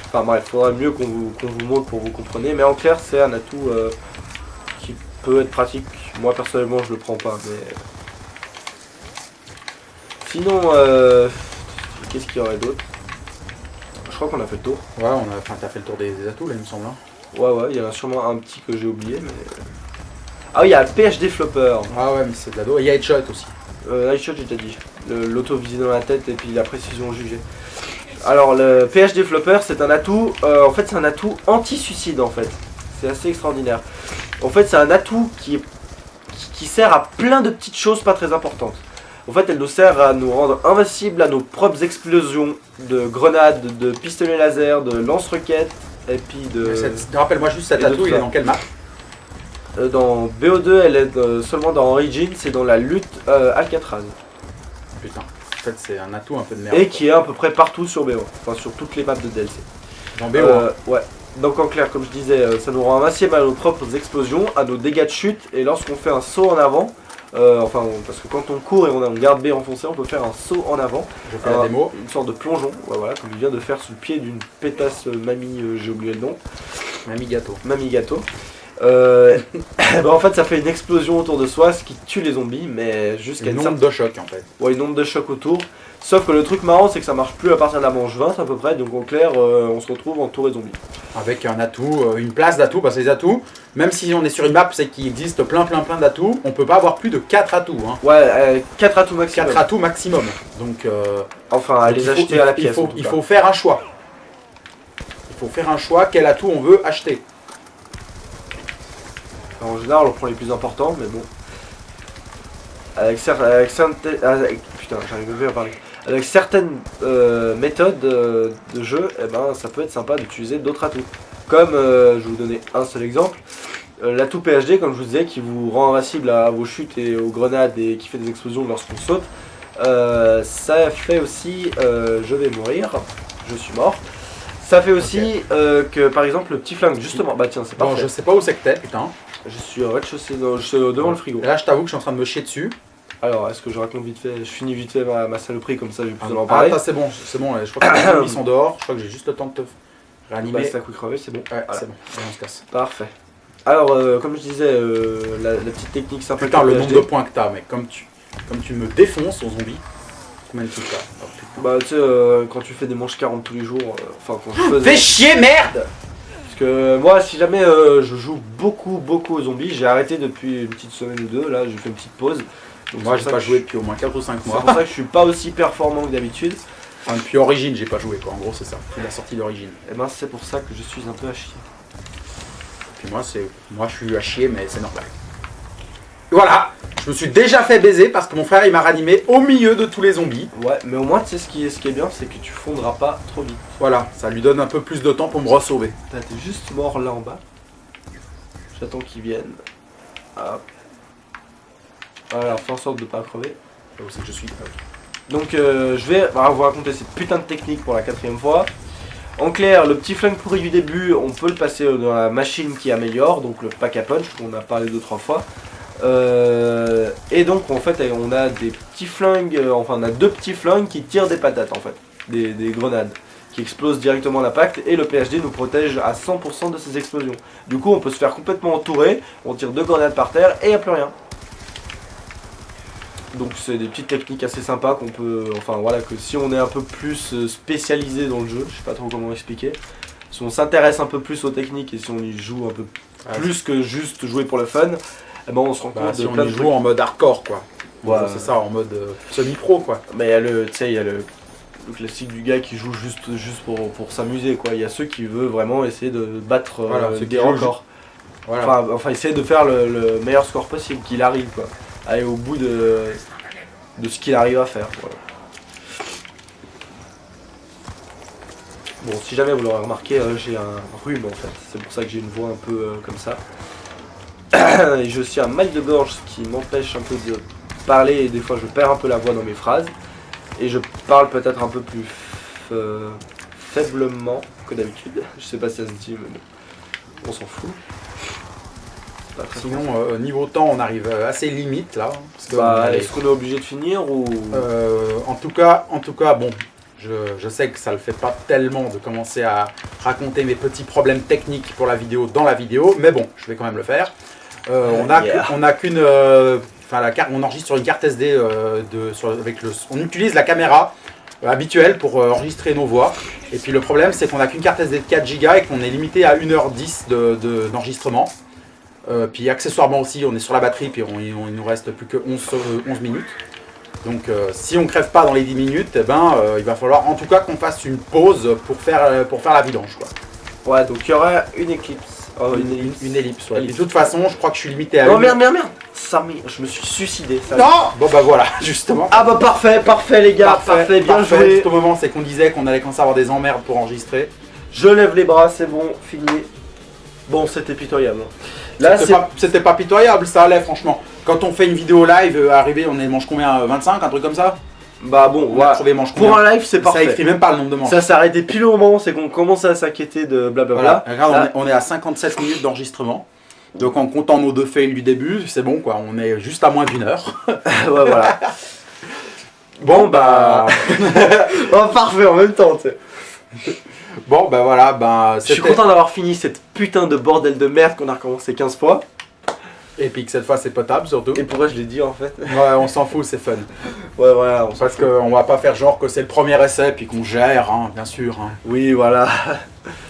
Enfin bref, faudrait mieux qu'on vous montre pour vous compreniez, mais en clair c'est un atout qui peut être pratique. Moi personnellement je le prends pas, mais sinon qu'est-ce qu'il y aurait d'autre? Je crois qu'on a fait le tour. Ouais, t'as fait le tour des atouts là, il me semble. Hein. Ouais, il y en a sûrement un petit que j'ai oublié, mais... Ah oui, il y a PhD Flopper. Ah ouais, mais c'est de la dos. Et il y a Headshot aussi. Headshot, j'ai déjà dit. L'auto-visée dans la tête et puis la précision jugée. Alors, le PhD Flopper, c'est un atout... en fait, c'est un atout anti-suicide, en fait. C'est assez extraordinaire. En fait, c'est un atout qui sert à plein de petites choses pas très importantes. En fait, elle nous sert à nous rendre invincibles à nos propres explosions de grenades, de pistolets laser, de lance-roquettes. Et puis rappelle-moi juste cet atout, il est dans quelle map? Dans BO2, elle est seulement dans Origin, c'est dans la lutte Alcatraz. Putain, en fait c'est un atout un peu de merde. Et qui est à peu près partout sur BO, enfin sur toutes les maps de DLC. Dans BO ouais. Donc en clair, comme je disais, ça nous rend invincible à nos propres explosions, à nos dégâts de chute, et lorsqu'on fait un saut en avant, parce que quand on court et on garde B enfoncé, on peut faire un saut en avant. Je fais la démo. Une sorte de plongeon, voilà, comme il vient de faire sous le pied d'une pétasse mamie, j'ai oublié le nom. Mamie Gâteau. Mamie Gâteau. En fait, ça fait une explosion autour de soi, ce qui tue les zombies, mais jusqu'à une onde de choc en fait. Ouais, une onde de choc autour. Sauf que le truc marrant, c'est que ça marche plus à partir de la manche 20 à peu près, donc en clair, on se retrouve entouré de zombies. Avec un atout, une place d'atout, parce que les atouts, même si on est sur une map, c'est qu'il existe plein d'atouts, on peut pas avoir plus de 4 atouts. Hein. Ouais, 4 atouts maximum. 4 atouts maximum. Donc, enfin, à les acheter à la pièce. Il faut faire un choix. Il faut faire un choix, quel atout on veut acheter. En général, on prend les plus importants, mais bon. Avec certaines méthodes de jeu, ça peut être sympa d'utiliser d'autres atouts. Comme, je vais vous donner un seul exemple, l'atout PhD, comme je vous disais, qui vous rend invincible à vos chutes et aux grenades et qui fait des explosions lorsqu'on saute. Ça fait aussi, je vais mourir, je suis mort. Ça fait aussi que, par exemple, le petit flingue, justement, bah tiens, c'est parfait. Bon, je sais pas où c'est que t'es, putain. Je suis au rez-de-chaussée, je suis devant le frigo. Et là, je t'avoue que je suis en train de me chier dessus. Alors, est-ce que je raconte vite fait? Je finis vite fait ma saloperie, comme ça, je vais plus en parler. Ah, c'est bon, je crois que les zombies sont dehors. Je crois que j'ai juste le temps de te réanimer. Bah, c'est la quick revive, c'est bon. Ouais, voilà. c'est bon, on se casse. Parfait. Alors, comme je disais, la petite technique sympa. Putain, le nombre de points que t'as, mec. Comme tu me défonces aux zombies. Combien de trucs t'as? Bah, tu sais, quand tu fais des manches 40 tous les jours, enfin, quand je faisais. Fais chier, merde! Parce que moi, si jamais je joue beaucoup aux zombies, j'ai arrêté depuis une petite semaine ou deux, là, j'ai fait une petite pause. Donc, Moi c'est j'ai pour pas ça que joué depuis au moins 4 ou 5 C'est mois. pour ça que je suis pas aussi performant que d'habitude. Enfin, depuis Origin j'ai pas joué quoi, en gros c'est ça, depuis la sortie d'Origin. Et ben c'est pour ça que je suis un peu à chier. Puis moi je suis à chier mais c'est normal. Voilà, je me suis déjà fait baiser parce que mon frère il m'a ranimé au milieu de tous les zombies. Ouais, mais au moins tu sais ce qui est bien, c'est que tu fondras pas trop vite. Voilà, ça lui donne un peu plus de temps pour me re-sauver. T'es juste mort là en bas. J'attends qu'ils viennent. Hop. Voilà, fais en sorte de pas crever. Là où c'est que je suis. Donc je vais vous raconter cette putain de technique pour la 4ème fois. En clair, le petit flingue pourri du début, on peut le passer dans la machine qui améliore, donc le pack à punch, qu'on a parlé 2-3 fois. Et donc en fait on a des petits flingues, enfin on a 2 petits flingues qui tirent des patates en fait, des grenades qui explosent directement l'impact, et le PhD nous protège à 100% de ces explosions. Du coup on peut se faire complètement entourer, on tire 2 grenades par terre et il n'y a plus rien. Donc c'est des petites techniques assez sympas qu'on peut, enfin voilà, que si on est un peu plus spécialisé dans le jeu, je sais pas trop comment expliquer, si on s'intéresse un peu plus aux techniques et si on y joue un peu plus que juste jouer pour le fun, eh ben on se rend compte Si de on plein y de joue trucs. en mode hardcore quoi. Voilà. C'est ça, en mode semi-pro quoi. Mais il y a le, tu sais, il y a le classique du gars qui joue juste pour s'amuser quoi. Il y a ceux qui veulent vraiment essayer de battre Voilà, ceux des qui jouent records. Voilà. Enfin essayer de faire le meilleur score possible qu'il arrive quoi. Aller au bout de ce qu'il arrive à faire. Voilà. Bon, si jamais vous l'aurez remarqué, j'ai un rhume en fait. C'est pour ça que j'ai une voix un peu comme ça. Et j'ai aussi un mal de gorge, ce qui m'empêche un peu de parler, et des fois je perds un peu la voix dans mes phrases. Et je parle peut-être un peu plus faiblement que d'habitude. Je sais pas si ça se dit, mais bon, on s'en fout. Pas très Sinon, niveau temps, on arrive assez limite là. Parce que bah, est-ce qu'on est obligé de finir ou... en tout cas, bon, je sais que ça le fait pas tellement de commencer à raconter mes petits problèmes techniques pour la vidéo dans la vidéo, mais bon, je vais quand même le faire. On a qu'une, on enregistre sur une carte SD on utilise la caméra habituelle pour enregistrer nos voix. Et puis le problème, c'est qu'on a qu'une carte SD de 4 Go et qu'on est limité à 1h10 d'enregistrement. Puis accessoirement aussi, on est sur la batterie, puis il nous reste plus que 11 minutes. Donc si on crève pas dans les 10 minutes, eh ben, il va falloir en tout cas qu'on fasse une pause pour faire la vidange, quoi. Ouais, donc il y aura une éclipse. Oh, Une ellipse, ouais. Et de toute façon, je crois que je suis limité à Oh merde, ça je me suis suicidé. Ça. Non. Bon bah voilà, justement. Ah bah parfait les gars, parfait, bien joué. Juste au moment, c'est qu'on disait qu'on allait commencer à avoir des emmerdes pour enregistrer. Je lève les bras, c'est bon, fini. Bon, c'était pitoyable. Là, c'était pas pitoyable, ça allait franchement. Quand on fait une vidéo live, arrivé, on mange combien, 25, un truc comme ça. Bah bon, voilà. Mange pour un live, c'est parfait. Ça écrit même pas le nombre de manches. Ça s'est arrêté pile au moment, c'est qu'on commence à s'inquiéter de blablabla. Voilà. Regarde, on est à 57 minutes d'enregistrement. Donc en comptant nos 2 fails du début, c'est bon quoi, on est juste à moins d'1 heure. Ouais, voilà. Bon bah... oh, parfait en même temps, tu sais. Bon bah voilà, je suis content d'avoir fini cette putain de bordel de merde qu'on a recommencé 15 fois. Et puis que cette fois c'est potable surtout. Et pourquoi je l'ai dit en fait? Ouais, on s'en fout, c'est fun. Ouais, voilà. Parce qu'on va pas faire genre que c'est le premier essai puis qu'on gère, hein, bien sûr. Hein. Oui, voilà.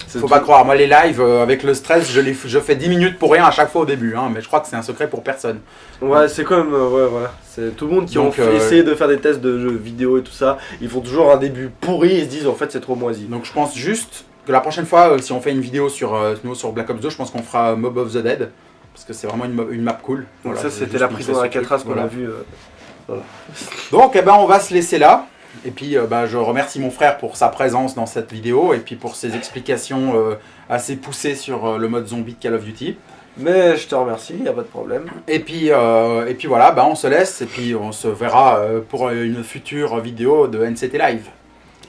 Faut pas croire, moi les lives, avec le stress, je fais 10 minutes pour rien à chaque fois au début, hein, mais je crois que c'est un secret pour personne. Ouais, c'est comme, ouais, voilà. C'est tout le monde qui ont essayé de faire des tests de jeux vidéo et tout ça, ils font toujours un début pourri et se disent en fait c'est trop moisi. Donc je pense juste que la prochaine fois, si on fait une vidéo sur Black Ops 2, je pense qu'on fera Mob of the Dead. Parce que c'est vraiment une map cool. Donc voilà, ça c'était la prison à Alcatraz qu'on a vu. Voilà. Donc eh ben, on va se laisser là. Et puis je remercie mon frère pour sa présence dans cette vidéo et puis pour ses explications assez poussées sur le mode zombie de Call of Duty. Mais je te remercie, y a pas de problème. Et puis voilà, on se laisse et puis on se verra pour une future vidéo de NCT Live.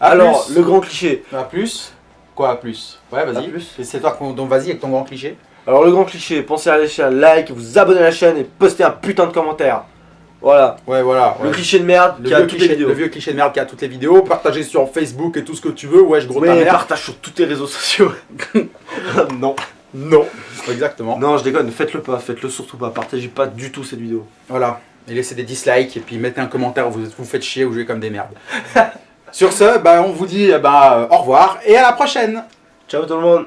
Alors, le grand cliché. À plus. Quoi à plus? Ouais, vas-y. C'est toi, donc vas-y avec ton grand cliché. Alors le grand cliché, pensez à lâcher un like, vous abonner à la chaîne et poster un putain de commentaire. Voilà. Ouais, voilà. Le cliché de merde qui a toutes les vidéos. Le vieux cliché de merde qui a toutes les vidéos. Partagez sur Facebook et tout ce que tu veux. Wesh, gros ta mère. Partage sur tous tes réseaux sociaux. Non. Non. Exactement. Non, je déconne, faites-le pas, faites-le surtout pas. Partagez pas du tout cette vidéo. Voilà. Et laissez des dislikes et puis mettez un commentaire où vous faites chier, vous jouez comme des merdes. Sur ce, on vous dit au revoir et à la prochaine. Ciao tout le monde.